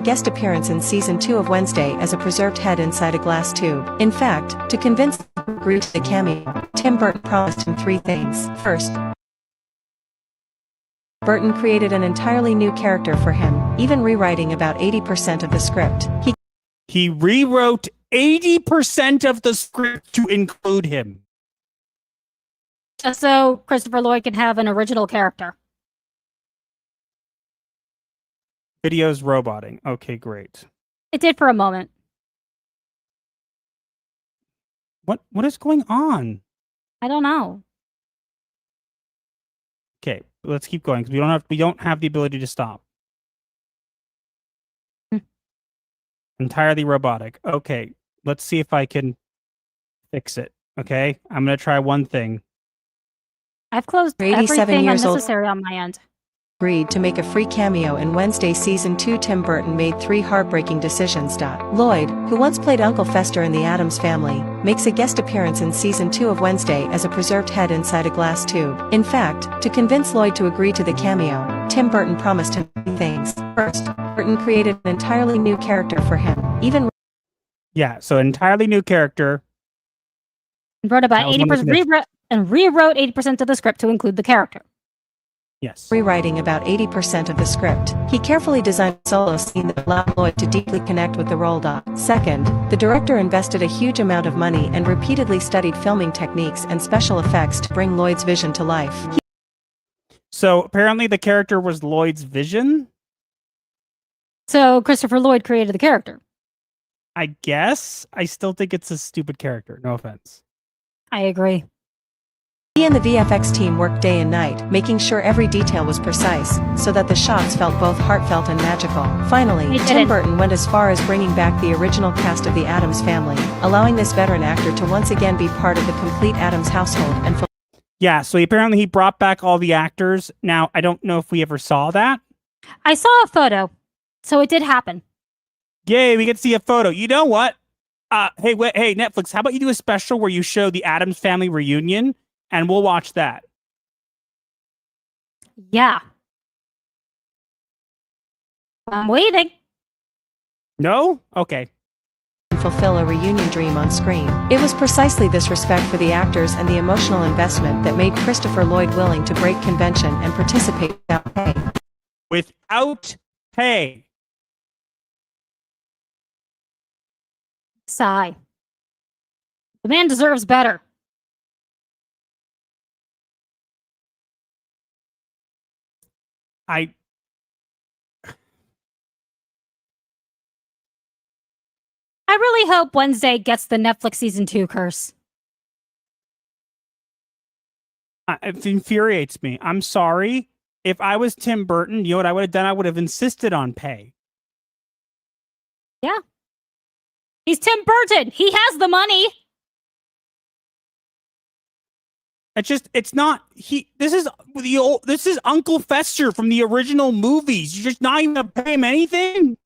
Guest appearance in season 2 of Wednesday as a preserved head inside a glass tube. In fact, to convince him to agree to the cameo, Tim Burton promised him 3 things. First, Burton created an entirely new character for him, even rewriting about 80% of the script. He rewrote 80% of the script to include him. Just so Christopher Lloyd can have an original character. Video's roboting. Okay, great. It did for a moment. What is going on? I don't know. Okay, let's keep going because we don't have the ability to stop. Entirely robotic. Okay, let's see if I can fix it. Okay, I'm gonna try one thing. I've closed 87 everything years old. unnecessary on my end. Agreed to make a free cameo in Wednesday Season 2. Tim Burton made 3 heartbreaking decisions. Lloyd, who once played Uncle Fester in the Addams Family, makes a guest appearance in Season 2 of Wednesday as a preserved head inside a glass tube. In fact, to convince Lloyd to agree to the cameo, Tim Burton promised him 3 things. First, Burton created an entirely new character for him, even Yeah, so entirely new character. Wrote about 80%, rewrote 80% of the script to include the character. Yes. rewriting about 80% of the script. He carefully designed a solo scene that allowed Lloyd to deeply connect with the role. Second, the director invested a huge amount of money and repeatedly studied filming techniques and special effects to bring Lloyd's vision to life. So apparently the character was Lloyd's vision? So Christopher Lloyd created the character. I guess. I still think it's a stupid character. No offense. I agree. He and the VFX team worked day and night, making sure every detail was precise, so that the shots felt both heartfelt and magical. Finally, Tim Burton went as far as bringing back the original cast of the Addams Family, allowing this veteran actor to once again be part of the complete Addams household and Yeah, so apparently he brought back all the actors. Now, I don't know if we ever saw that. I saw a photo, so it did happen. Yay, we get to see a photo. You know what? Hey, Netflix, how about you do a special where you show the Addams Family reunion, and we'll watch that. Yeah. I'm waiting. No? Okay. fulfill a reunion dream on screen. It was precisely this respect for the actors and the emotional investment that made Christopher Lloyd willing to break convention and participate without pay. Without pay. Sigh. The man deserves better. I really hope Wednesday gets the Netflix season 2 curse. It infuriates me. I'm sorry. If I was Tim Burton, you know what I would have done? I would have insisted on pay. Yeah. He's Tim Burton. He has the money. It's not, this is Uncle Fester from the original movies. You're just not even going to pay him anything?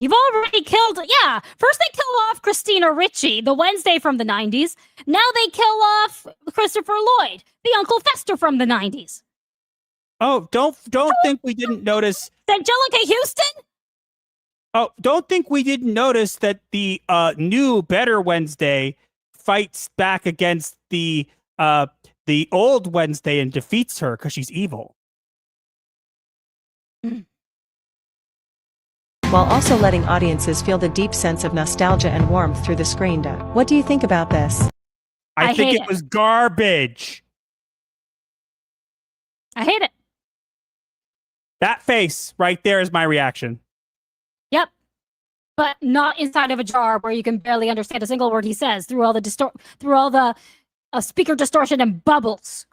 You've already killed, yeah. First they kill off Christina Ricci, the Wednesday from the 90s. Now they kill off Christopher Lloyd, the Uncle Fester from the 90s. Oh, don't think we didn't notice. Angelica Houston? Oh, don't think we didn't notice that the new, better Wednesday fights back against the old Wednesday and defeats her because she's evil. While also letting audiences feel the deep sense of nostalgia and warmth through the screen. What do you think about this? I think it was garbage. I hate it. That face right there is my reaction. Yep. But not inside of a jar where you can barely understand a single word he says through all the speaker distortion and bubbles.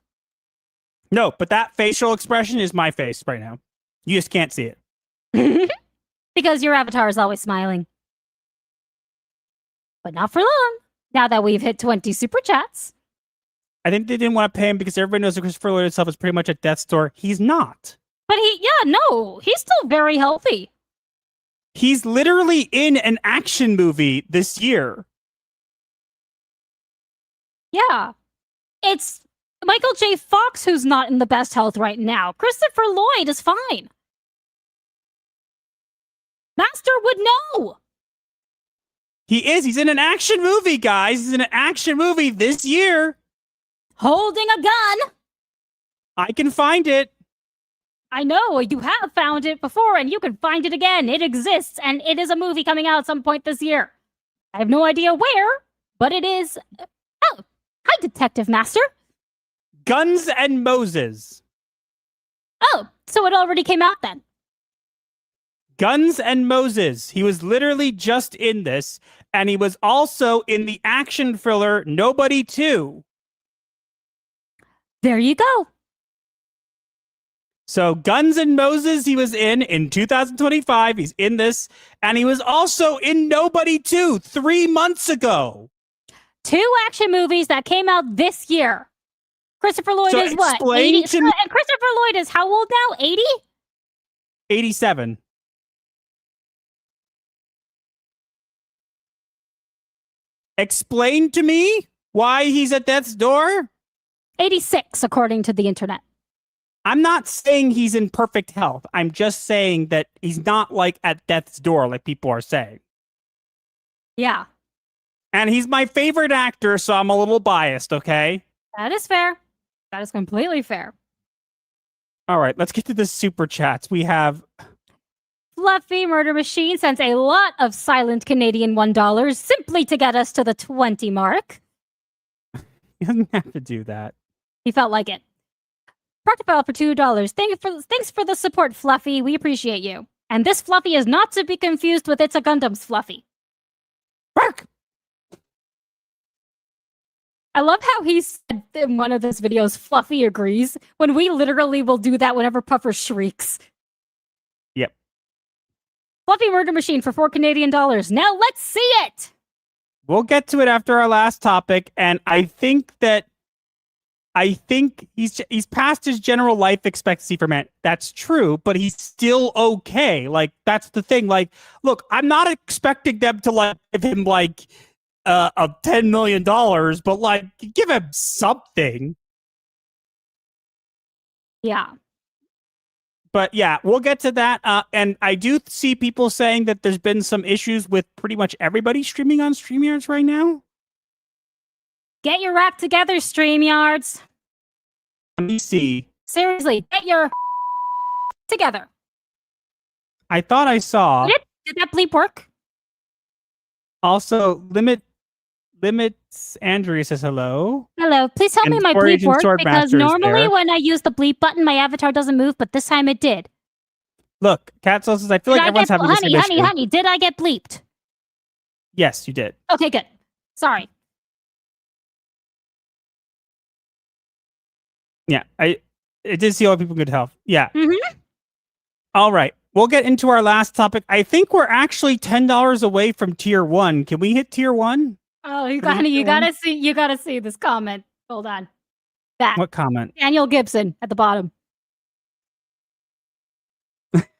No, but that facial expression is my face right now. You just can't see it. Because your avatar is always smiling. But not for long, now that we've hit 20 super chats. I think they didn't want to pay him because everybody knows that Christopher Lloyd himself is pretty much at death's door. He's not. But he's still very healthy. He's literally in an action movie this year. Yeah. It's Michael J. Fox who's not in the best health right now. Christopher Lloyd is fine. Master would know. He is. He's in an action movie, guys. He's in an action movie this year. Holding a gun. I can find it. I know. You have found it before, and you can find it again. It exists, and it is a movie coming out at some point this year. I have no idea where, but it is... Oh, hi, Detective Master. Guns and Moses. Oh, so it already came out then. Guns and Moses. He was literally just in this, and he was also in the action thriller Nobody 2. There you go. So Guns and Moses he was in 2025. He's in this, and he was also in Nobody 2 3 months ago. 2 action movies that came out this year. Christopher Lloyd So is what? explain 80? to me- And Christopher Lloyd is how old now? 80? 87. Explain to me why he's at death's door? 86, according to the internet. I'm not saying he's in perfect health. I'm just saying that he's not like at death's door like people are saying. Yeah, And he's my favorite actor, so I'm a little biased, okay? that is fair. That is completely fair. All right, let's get to the super chats. We have Fluffy Murder Machine sends a lot of silent Canadian $1 simply to get us to the 20 mark. he doesn't have to do that. He felt like it. Proctopile for $2. Thanks for the support, Fluffy. We appreciate you. And this Fluffy is not to be confused with It's a Gundam's Fluffy. Bark! I love how he said in one of those videos, Fluffy agrees, when we literally will do that whenever Puffer shrieks. Yep. Fluffy Murder Machine for $4 Canadian. Now let's see it! We'll get to it after our last topic, and I think he's past his general life expectancy for man. That's true, but he's still okay. Like, that's the thing. Like, look, I'm not expecting them to like give him like a $10 million, but like give him something. Yeah. But yeah, we'll get to that. And I do see people saying that there's been some issues with pretty much everybody streaming on StreamYards right now. Get your rap together, StreamYards. Let me see. Seriously, get your together. I thought I saw. Did that bleep work? Also, Limits Andrea says hello. Hello. Please tell me And my Store bleep Agent worked, Swordmaster because is normally there. when I use the bleep button, my avatar doesn't move, but this time it did. Look, Cat Sauce says, I feel like everyone's having the same issue. Honey, did I get bleeped? Yes, you did. Okay, good. Sorry. Yeah, I did see all people in good health. Yeah. Mm-hmm. All right. We'll get into our last topic. I think we're actually $10 away from tier 1. Can we hit tier 1? Oh, you gotta see this comment. Hold on. That. What comment? Daniel Gibson at the bottom.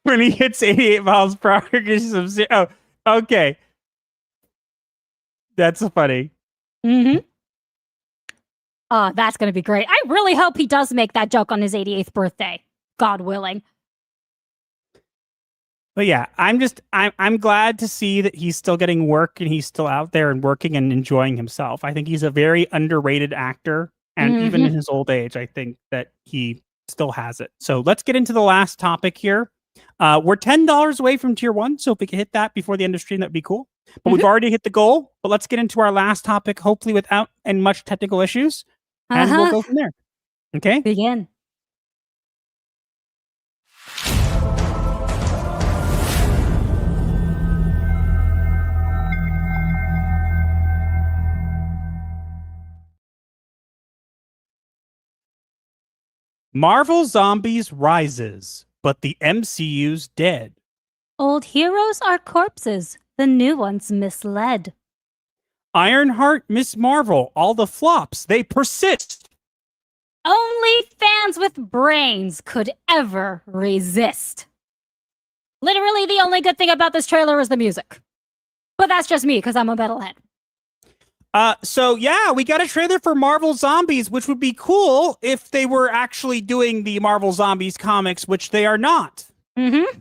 When he hits 88 miles per hour, gives some oh, okay. That's funny. Mm-hmm. Oh, that's gonna be great. I really hope he does make that joke on his 88th birthday. God willing. But yeah, I'm glad to see that he's still getting work and he's still out there and working and enjoying himself. I think he's a very underrated actor, and even in his old age, I think that he still has it. So let's get into the last topic here. We're $10 away from tier 1, so if we could hit that before the end of stream, that'd be cool. But we've already hit the goal. But let's get into our last topic, hopefully without and much technical issues, and we'll go from there. Okay? Begin. Marvel Zombies rises, but the MCU's dead. Old heroes are corpses. The new ones misled. Ironheart, Miss Marvel, all the flops, they persist. Only fans with brains could ever resist. Literally, the only good thing about this trailer is the music. But that's just me, because I'm a metalhead. So yeah, we got a trailer for Marvel Zombies, which would be cool if they were actually doing the Marvel Zombies comics, which they are not. Mm-hmm.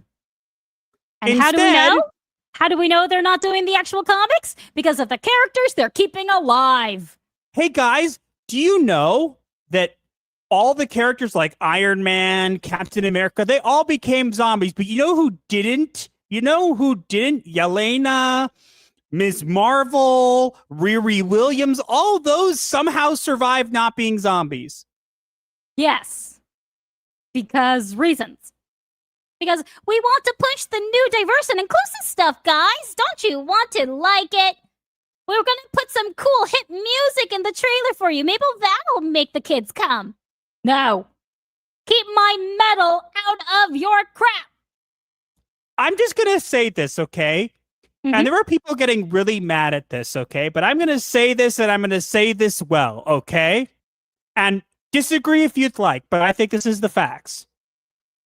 And how do we know? How do we know they're not doing the actual comics? Because of the characters they're keeping alive. Hey guys, do you know that all the characters like Iron Man, Captain America, they all became zombies, but you know who didn't? Yelena, Ms. Marvel, Riri Williams, all those somehow survived not being zombies. Yes. Because reasons. Because we want to push the new diverse and inclusive stuff, guys. Don't you want to like it? We were going to put some cool hit music in the trailer for you. Maybe that'll make the kids come. No. Keep my metal out of your crap. I'm just going to say this, okay? And there are people getting really mad at this, okay? But I'm going to say this, and I'm going to say this well, okay? And disagree if you'd like, but I think this is the facts.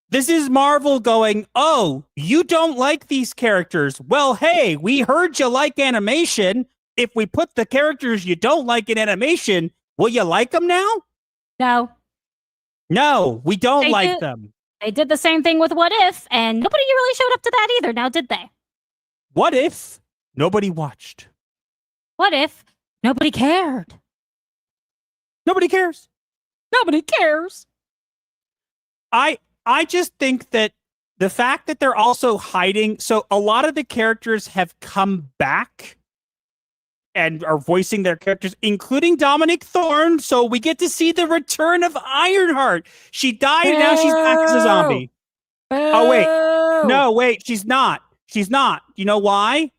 This is Marvel going, oh, you don't like these characters. Well, hey, we heard you like animation. If we put the characters you don't like in animation, will you like them now? No. No, we don't like them. They did the same thing with What If, and nobody really showed up to that either, now did they? What if nobody watched? What if nobody cared? Nobody cares. Nobody cares. I just think that the fact that they're also hiding, so a lot of the characters have come back and are voicing their characters, including Dominic Thorne, so we get to see the return of Ironheart. She died, and now she's back as a zombie. Oh, wait. No, wait, she's not. She's not. You know why?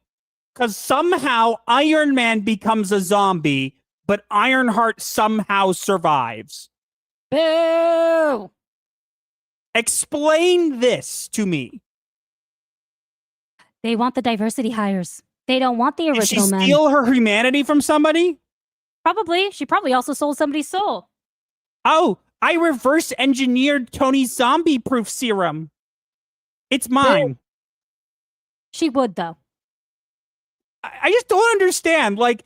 Because somehow Iron Man becomes a zombie, but Ironheart somehow survives. Boo! Explain this to me. They want the diversity hires. They don't want the original Did men. she steal her humanity from somebody? Probably. She probably also sold somebody's soul. Oh, I reverse engineered Tony's zombie-proof serum. It's mine. She would, though. I just don't understand. Like,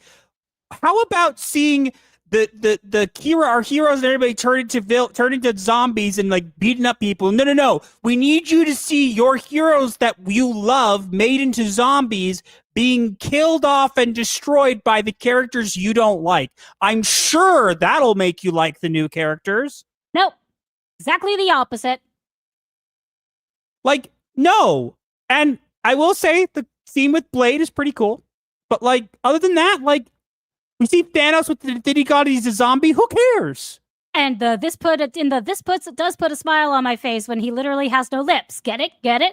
how about seeing the Kira, our heroes, and everybody turn into zombies and like beating up people? No. We need you to see your heroes that you love made into zombies being killed off and destroyed by the characters you don't like. I'm sure that'll make you like the new characters. Nope. Exactly the opposite. Like, no. And I will say the scene with Blade is pretty cool. But like, other than that, like, we see Thanos with did he got he's a zombie? Who cares? And this does put a smile on my face when he literally has no lips. Get it? Get it?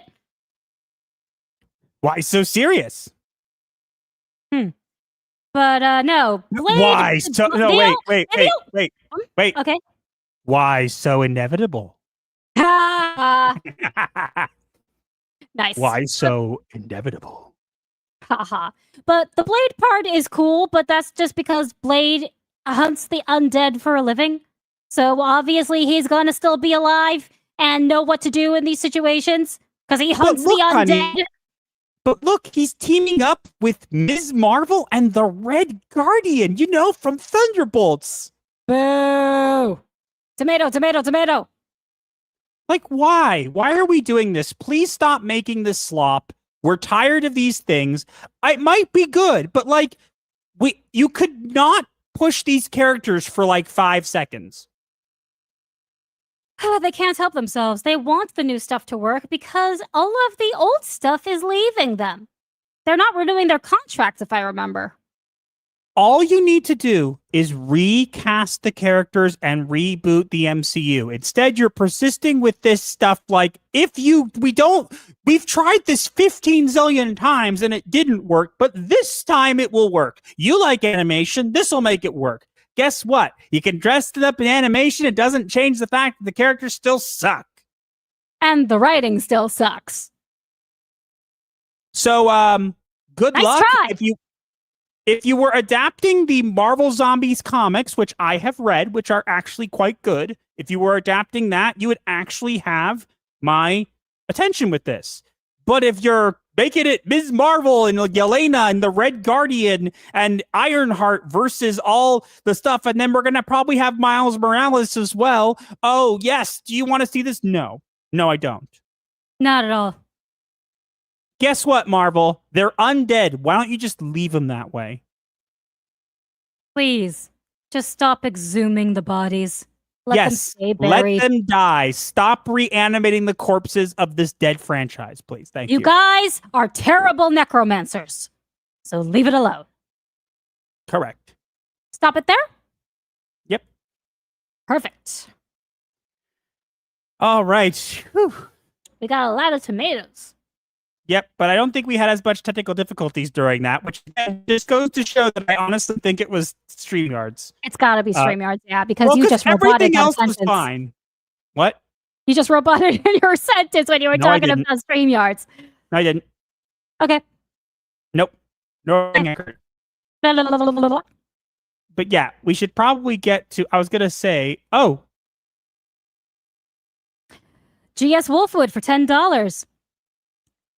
Why so serious? But no. Blade, Why so? No, wait. Okay. Why so inevitable? Nice. Why so inevitable? Haha. But the Blade part is cool, but that's just because Blade hunts the undead for a living. So obviously he's gonna still be alive and know what to do in these situations because he hunts the undead. Honey, but look, he's teaming up with Ms. Marvel and the Red Guardian, you know, from Thunderbolts. Boo! Tomato, tomato, tomato. Like, why? Why are we doing this? Please stop making this slop. We're tired of these things. It might be good, but like, you could not push these characters for like 5 seconds. They can't help themselves. They want the new stuff to work because all of the old stuff is leaving them. They're not renewing their contracts, if I remember. All you need to do is recast the characters and reboot the MCU. Instead, you're persisting with this stuff like, we've tried this 15 zillion times and it didn't work, but this time it will work. You like animation, this will make it work. Guess what? You can dress it up in animation, it doesn't change the fact that the characters still suck. And the writing still sucks. So, good Nice luck. try. If you were adapting the Marvel Zombies comics, which I have read, which are actually quite good, if you were adapting that, you would actually have my attention with this. But if you're making it Ms. Marvel and Yelena and the Red Guardian and Ironheart versus all the stuff, and then we're going to probably have Miles Morales as well. Oh, yes. Do you want to see this? No. No, I don't. Not at all. Guess what, Marvel? They're undead. Why don't you just leave them that way? Please, just stop exhuming the bodies. Let them stay buried. Let them die. Stop reanimating the corpses of this dead franchise, please. Thank you. You guys are terrible necromancers. So leave it alone. Correct. Stop it there? Yep. Perfect. All right. Whew. We got a lot of tomatoes. Yep, but I don't think we had as much technical difficulties during that, which just goes to show that I honestly think it was StreamYards. It's got to be StreamYards, yeah, because you just roboted everything else that was sentence. Fine. What? You just roboted your sentence when you were talking about StreamYards. No, I didn't. Okay. Nope. No. But yeah, we should probably get to. I was gonna say, GS Wolfwood for $10.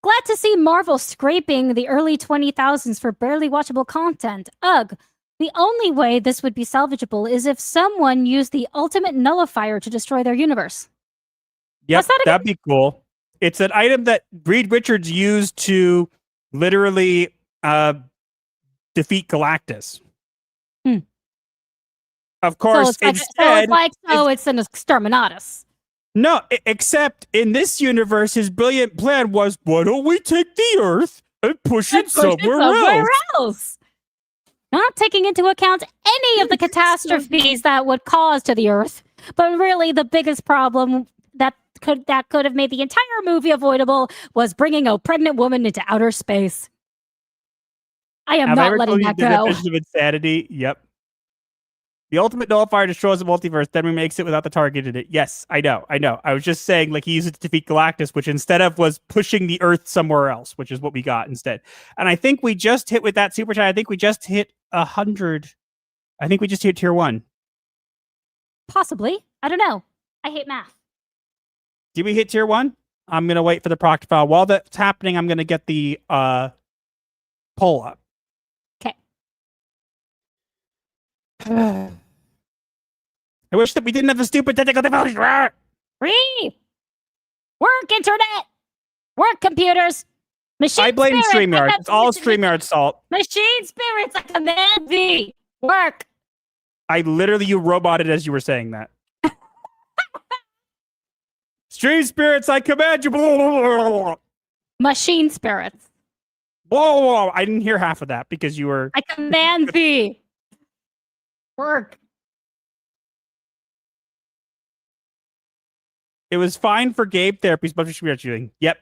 Glad to see Marvel scraping the early 20,000s for barely watchable content. Ugh. The only way this would be salvageable is if someone used the ultimate nullifier to destroy their universe. Yep, that'd be cool. It's an item that Reed Richards used to literally defeat Galactus. Of course, it's an exterminatus. No, except in this universe, his brilliant plan was, why don't we take the Earth and push it somewhere else? Not taking into account any of the catastrophes that would cause to the Earth, but really the biggest problem that could have made the entire movie avoidable was bringing a pregnant woman into outer space. I am not letting that go. The definition of insanity? Yep. The ultimate nullifier destroys the multiverse, then remakes it without the target in it. Yes, I know. I was just saying, like, he used it to defeat Galactus, which instead of was pushing the Earth somewhere else, which is what we got instead. And I think we just hit with that super chat. I think we just hit 100. I think we just hit tier 1. Possibly. I don't know. I hate math. Did we hit tier 1? I'm gonna wait for the proc file. While that's happening, I'm gonna get the poll up. I wish that we didn't have the stupid technical difficulties. Work internet. Work computers. Machine I blame spirits. StreamYard. It's all StreamYard's fault. Machine spirits. I command thee. Work. I literally, you roboted as you were saying that. Stream spirits, I command you. Machine spirits. Whoa. I didn't hear half of that because you were. I command thee. Work. It was fine for Gabe Therapy's bunch of shooting. Yep.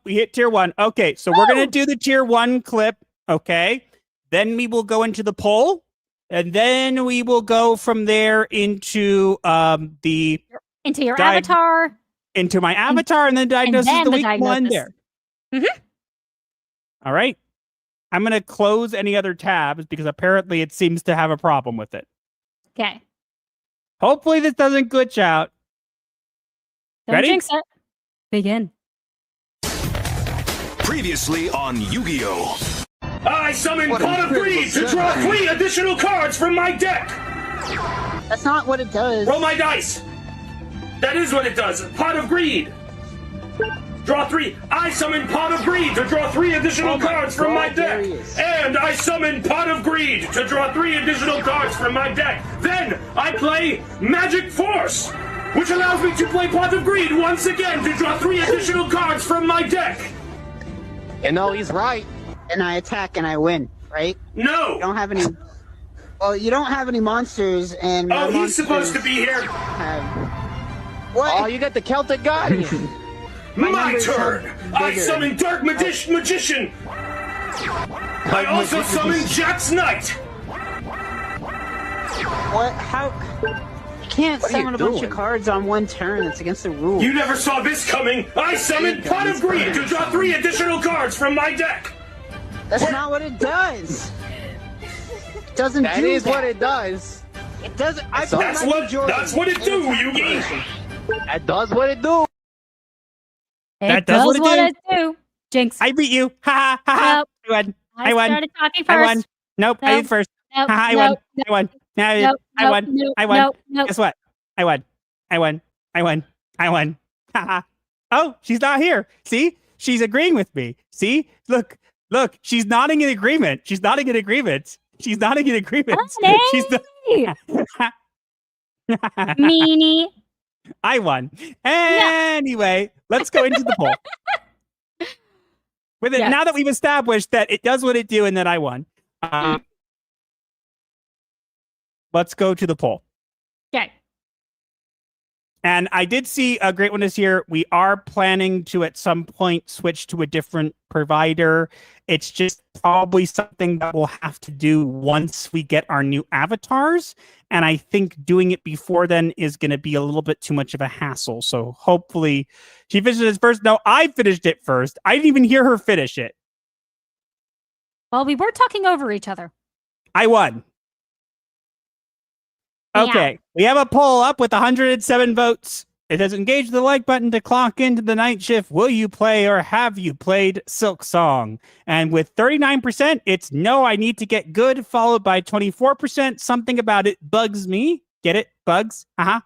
We hit tier 1. Okay, so we're gonna do the tier 1 clip. Okay. Then we will go into the poll. And then we will go from there into your avatar. Into my avatar and then diagnosis of the week will end there. All right. I'm going to close any other tabs because apparently it seems to have a problem with it. Okay. Hopefully this doesn't glitch out. Don't Ready? jinx it. Begin. Previously on Yu-Gi-Oh! I summon Pot of Greed to draw 3 additional cards from my deck! That's not what it does. Roll my dice! That is what it does. Pot of Greed! Draw 3. I summon Pot of Greed to draw 3 additional cards from my deck. And I summon Pot of Greed to draw 3 additional cards from my deck. Then I play Magic Force, which allows me to play Pot of Greed once again to draw 3 additional cards from my deck. You know, he's right. And I attack and I win, right? No! You don't have any... Well, you don't have any monsters and... Oh, he's supposed to be here. What? Oh, you got the Celtic Guardian. My turn! I summon Dark Magician! I also summon Jack's Knight! What? How? You can't summon a bunch of cards on one turn. It's against the rules. You never saw this coming! I summon Pot of Greed to draw 3 additional cards from my deck! That's not what it does! It doesn't do that. That is what it does. It doesn't... That's what it do, Yugi! That does what it do! That does what it do. Jinx. I beat you. Ha ha ha. Nope. I won. Started talking first. I won. Nope. I did first. Nope. Ha I won. I won. I won. I won. Guess what? I won. I won. I won. I won. Ha ha. Oh, she's not here. See? She's agreeing with me. See? Look. She's nodding in agreement. She's nodding in agreement. She's nodding in agreement. She's Meanie. I won. Anyway, let's go into the poll. With it, now that we've established that it does what it do and that I won, let's go to the poll. Okay. And I did see a great one this year. We are planning to at some point switch to a different provider. It's just probably something that we'll have to do once we get our new avatars. And I think doing it before then is going to be a little bit too much of a hassle. So hopefully she finishes it first. No, I finished it first. I didn't even hear her finish it. Well, we were talking over each other. I won. Okay, we have a poll up with 107 votes. It says engage the like button to clock into the night shift. Will you play or have you played Silksong? And with 39%, it's no, I need to get good, followed by 24%. Something about it bugs me. Get it? Bugs? Get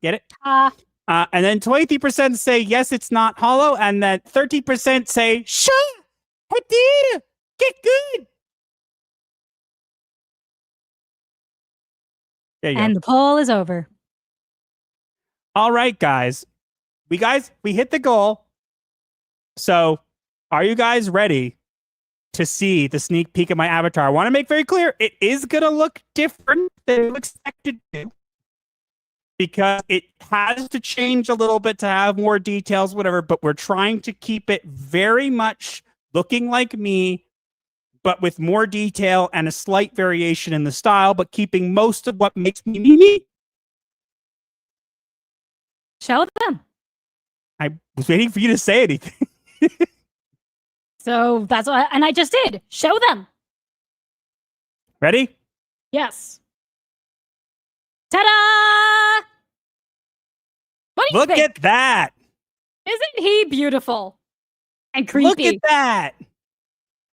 it? And then 23% say yes, it's not hollow. And then 30% say, sure, I did. Get good. And the poll is over. All right, guys. We hit the goal. So are you guys ready to see the sneak peek of my avatar? I want to make very clear, it is going to look different than you expected to, because it has to change a little bit to have more details, whatever, but we're trying to keep it very much looking like me, but with more detail and a slight variation in the style, but keeping most of what makes me me. Show them. I was waiting for you to say anything. So that's what, and I just did. Show them. Ready? Yes. Ta-da! What do you Look think? at that. Isn't he beautiful and creepy? Look at that.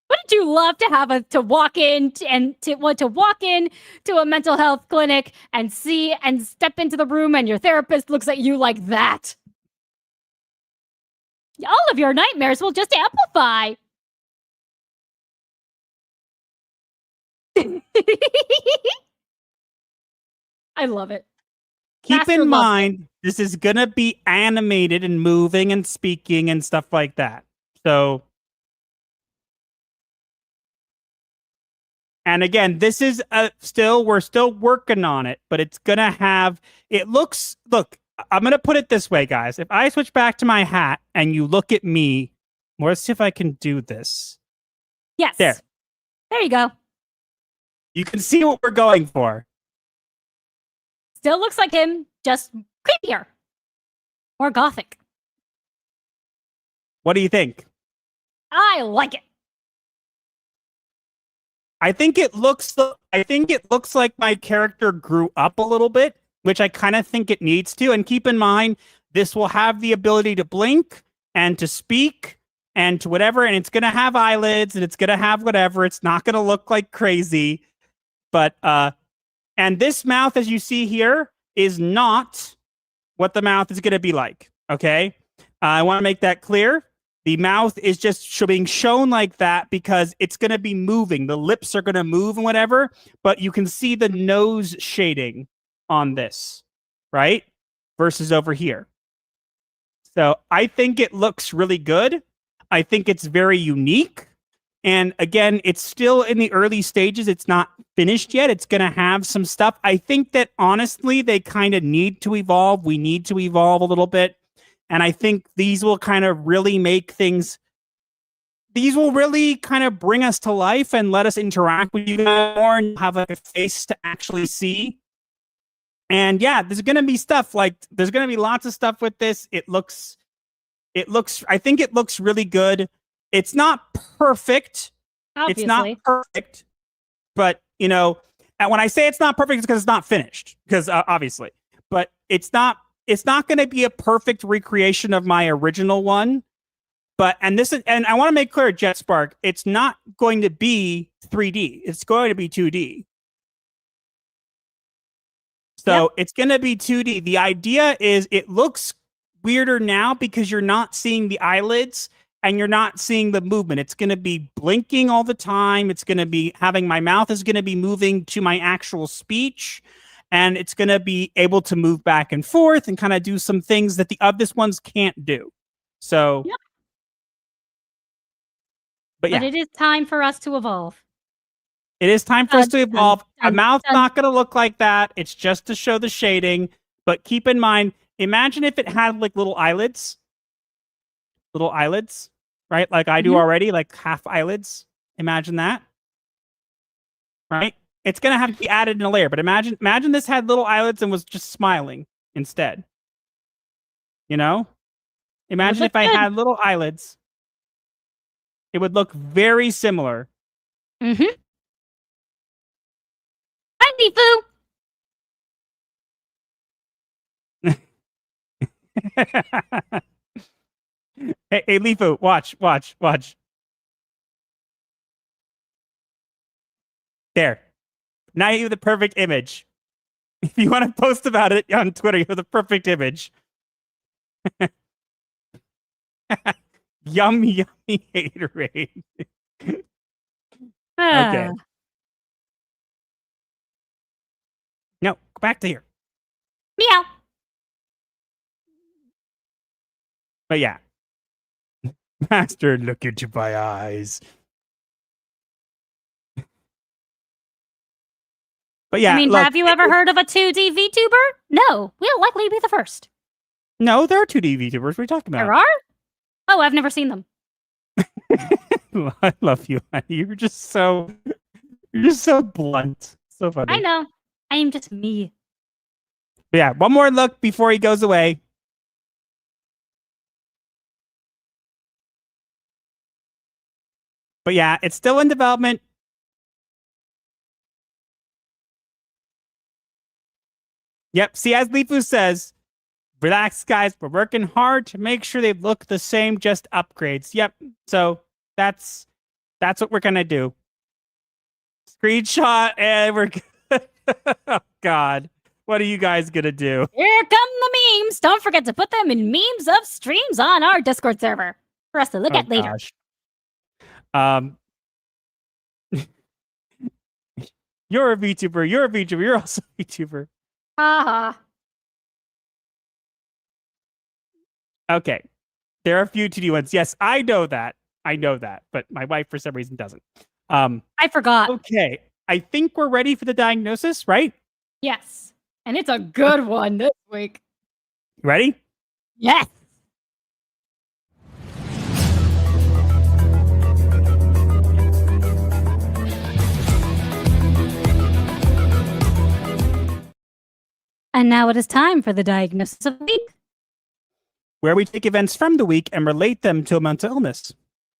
Wouldn't you love to have to walk in to walk in to a mental health clinic and see and step into the room and your therapist looks at you like that? All of your nightmares will just amplify. I love it. Keep Master in loves mind, this is going to be animated and moving and speaking and stuff like that. So, and again, this is we're still working on it, but it's going to have, look, I'm going to put it this way, guys. If I switch back to my hat and you look at me, let's see if I can do this. Yes. There you go. You can see what we're going for. Still looks like him, just creepier. More gothic. What do you think? I like it. I think it looks like my character grew up a little bit, which I kind of think it needs to. And keep in mind, this will have the ability to blink and to speak and to whatever, and it's going to have eyelids and it's going to have whatever. It's not going to look like crazy. But, and this mouth, as you see here, is not what the mouth is going to be like, okay? I want to make that clear. The mouth is just being shown like that because it's going to be moving. The lips are going to move and whatever, but you can see the nose shading on this, right? Versus over here. So I think it looks really good. I think it's very unique. And again, it's still in the early stages. It's not finished yet. It's going to have some stuff. I think that honestly, they kind of need to evolve. We need to evolve a little bit. And I think these will kind of really make things, these will really kind of bring us to life and let us interact with you guys more and have a face to actually see. And yeah, there's going to be stuff like, there's going to be lots of stuff with this. I think it looks really good. It's not perfect. Obviously. It's not perfect. But, you know, and when I say it's not perfect, it's because it's not finished. Because obviously. But it's not going to be a perfect recreation of my original one. But, and I want to make clear, JetSpark, it's not going to be 3D. It's going to be 2D. So It's going to be 2D. The idea is it looks weirder now because you're not seeing the eyelids and you're not seeing the movement. It's going to be blinking all the time. It's going to be my mouth is going to be moving to my actual speech. And it's going to be able to move back and forth and kind of do some things that the other ones can't do. So, But it is time for us to evolve. It is time for us to evolve. A mouth's not going to look like that. It's just to show the shading. But keep in mind, Imagine if it had like little eyelids, right? Like I do already, like half eyelids. Imagine that, right? It's gonna have to be added in a layer, but imagine this had little eyelids and was just smiling instead. You know? Imagine if I had little eyelids. It would look very similar. Mm-hmm. Hi, Lifu. Hey, Lifu, watch. There. Now you have the perfect image. If you want to post about it on Twitter, you have the perfect image. Yummy haterade. Okay. No, go back to here. Meow. But yeah. Master, look into my eyes. But yeah, I mean, look, have you ever heard of a 2D VTuber? No, we'll likely be the first. No, there are 2D VTubers. What are you talking about? There are? Oh, I've never seen them. I love you, honey. You're just so blunt. So funny. I know. I am just me. But yeah, one more look before he goes away. But yeah, it's still in development. Yep. See, as Lifu says, relax, guys. We're working hard to make sure they look the same, just upgrades. Yep. So that's what we're gonna do. Screenshot, and we're oh God, what are you guys gonna do? Here come the memes. Don't forget to put them in memes of streams on our Discord server for us to look at later. Gosh. You're a VTuber. You're also a VTuber. Haha. Okay. There are a few 2D ones. Yes, I know that. But my wife, for some reason, doesn't. I forgot. Okay. I think we're ready for the diagnosis, right? Yes. And it's a good one this week. Ready? Yes. And now it is time for the diagnosis of the week. Where we take events from the week and relate them to a mental illness.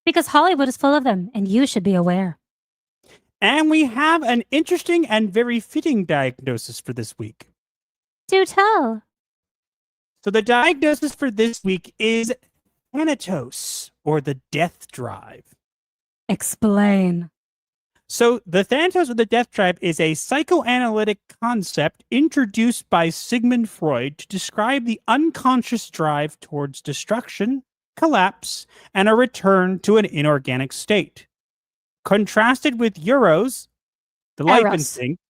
Because Hollywood is full of them, and you should be aware. And we have an interesting and very fitting diagnosis for this week. Do tell. So the diagnosis for this week is Thanatos, or the Death Drive. Explain. So the Thanatos, or the Death Drive, is a psychoanalytic concept introduced by Sigmund Freud to describe the unconscious drive towards destruction, collapse, and a return to an inorganic state. Contrasted with Eros, the life instinct,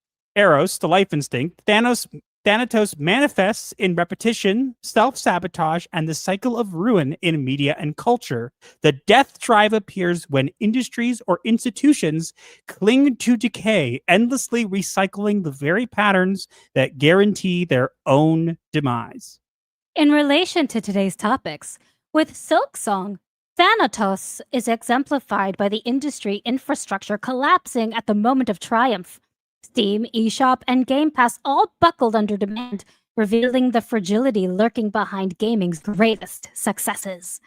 Thanatos manifests in repetition, self-sabotage, and the cycle of ruin in media and culture. The death drive appears when industries or institutions cling to decay, endlessly recycling the very patterns that guarantee their own demise. In relation to today's topics, with Silksong, Thanatos is exemplified by the industry infrastructure collapsing at the moment of triumph. Steam, eShop, and Game Pass all buckled under demand, revealing the fragility lurking behind gaming's greatest successes.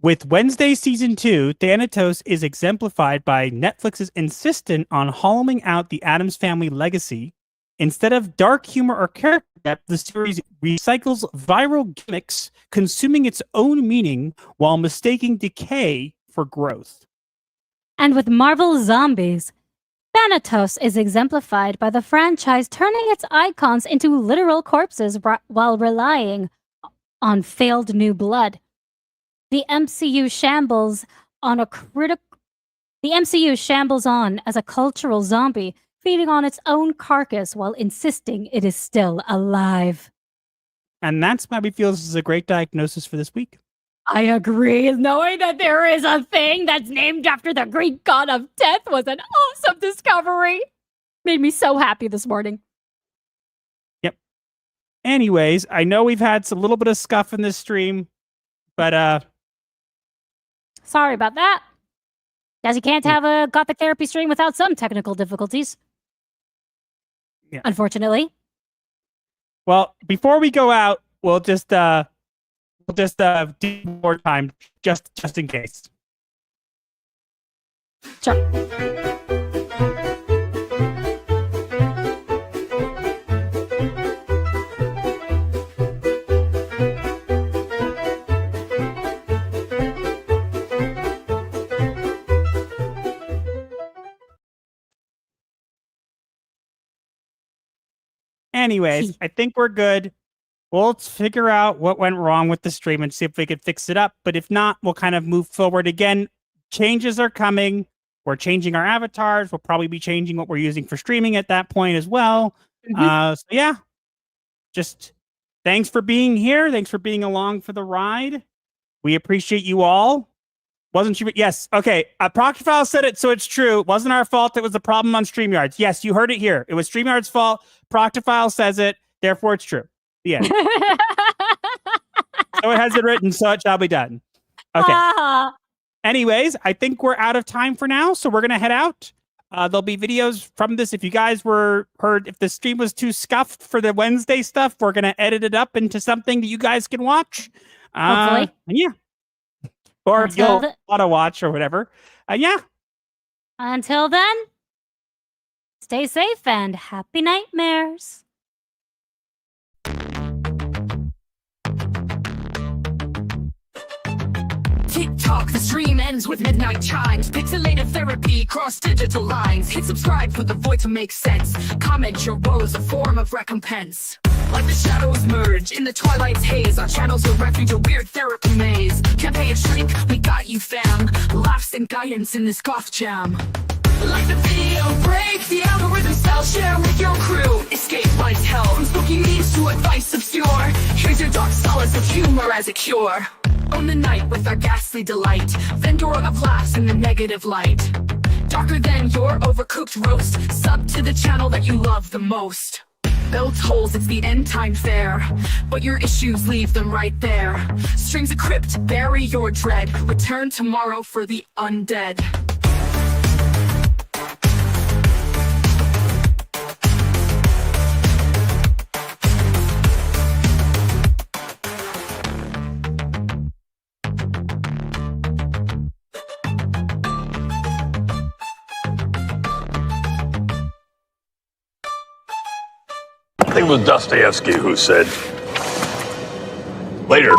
With Wednesday Season 2, Thanatos is exemplified by Netflix's insistence on hollowing out the Addams Family legacy. Instead of dark humor or character depth, the series recycles viral gimmicks, consuming its own meaning while mistaking decay for growth. And with Marvel Zombies, Thanatos is exemplified by the franchise turning its icons into literal corpses while relying on failed new blood. The MCU shambles on as a cultural zombie, feeding on its own carcass while insisting it is still alive. And that's why we feel this is a great diagnosis for this week. I agree. Knowing that there is a thing that's named after the Greek god of death was an awesome discovery. Made me so happy this morning. Yep. Anyways, I know we've had a little bit of scuff in this stream, but sorry about that. Guess you can't have a Gothic Therapy stream without some technical difficulties. Yeah. Unfortunately. Well, before we go out, we'll just do more time just in case. Sure. Anyways, I think we're good. We'll figure out what went wrong with the stream and see if we could fix it up. But if not, we'll kind of move forward again. Changes are coming. We're changing our avatars. We'll probably be changing what we're using for streaming at that point as well. So yeah, just thanks for being here. Thanks for being along for the ride. We appreciate you all. Wasn't you? Yes. Okay. Proctofile said it, so it's true. It wasn't our fault. It was the problem on StreamYards. Yes, you heard it here. It was StreamYard's fault. Proctofile says it. Therefore, it's true. The end. So it has it written, so it shall be done. Okay. Anyways, I think we're out of time for now, so we're going to head out. There'll be videos from this. If you guys if the stream was too scuffed for the Wednesday stuff, we're going to edit it up into something that you guys can watch. Hopefully. Yeah. Or you'll auto watch or whatever. Yeah. Until then, stay safe and happy nightmares. TikTok, the stream ends with midnight chimes. Pixelated therapy, cross digital lines. Hit subscribe for the void to make sense. Comment your woes, a form of recompense. Like the shadows merge in the twilight's haze, our channel's a refuge, a weird therapy maze. Can't pay a shrink, we got you fam. Laughs and guidance in this goth jam. Like the video break, the algorithm style, share with your crew. Escape life's hell, from spooky memes to advice obscure. Here's your dark solace of humor as a cure. Own the night with our ghastly delight. Vendor of laughs in the negative light. Darker than your overcooked roast. Sub to the channel that you love the most. Bell tolls, it's the end time fair. But your issues, leave them right there. Strings of crypt, bury your dread. Return tomorrow for the undead. I think it was Dostoevsky who said, "Later,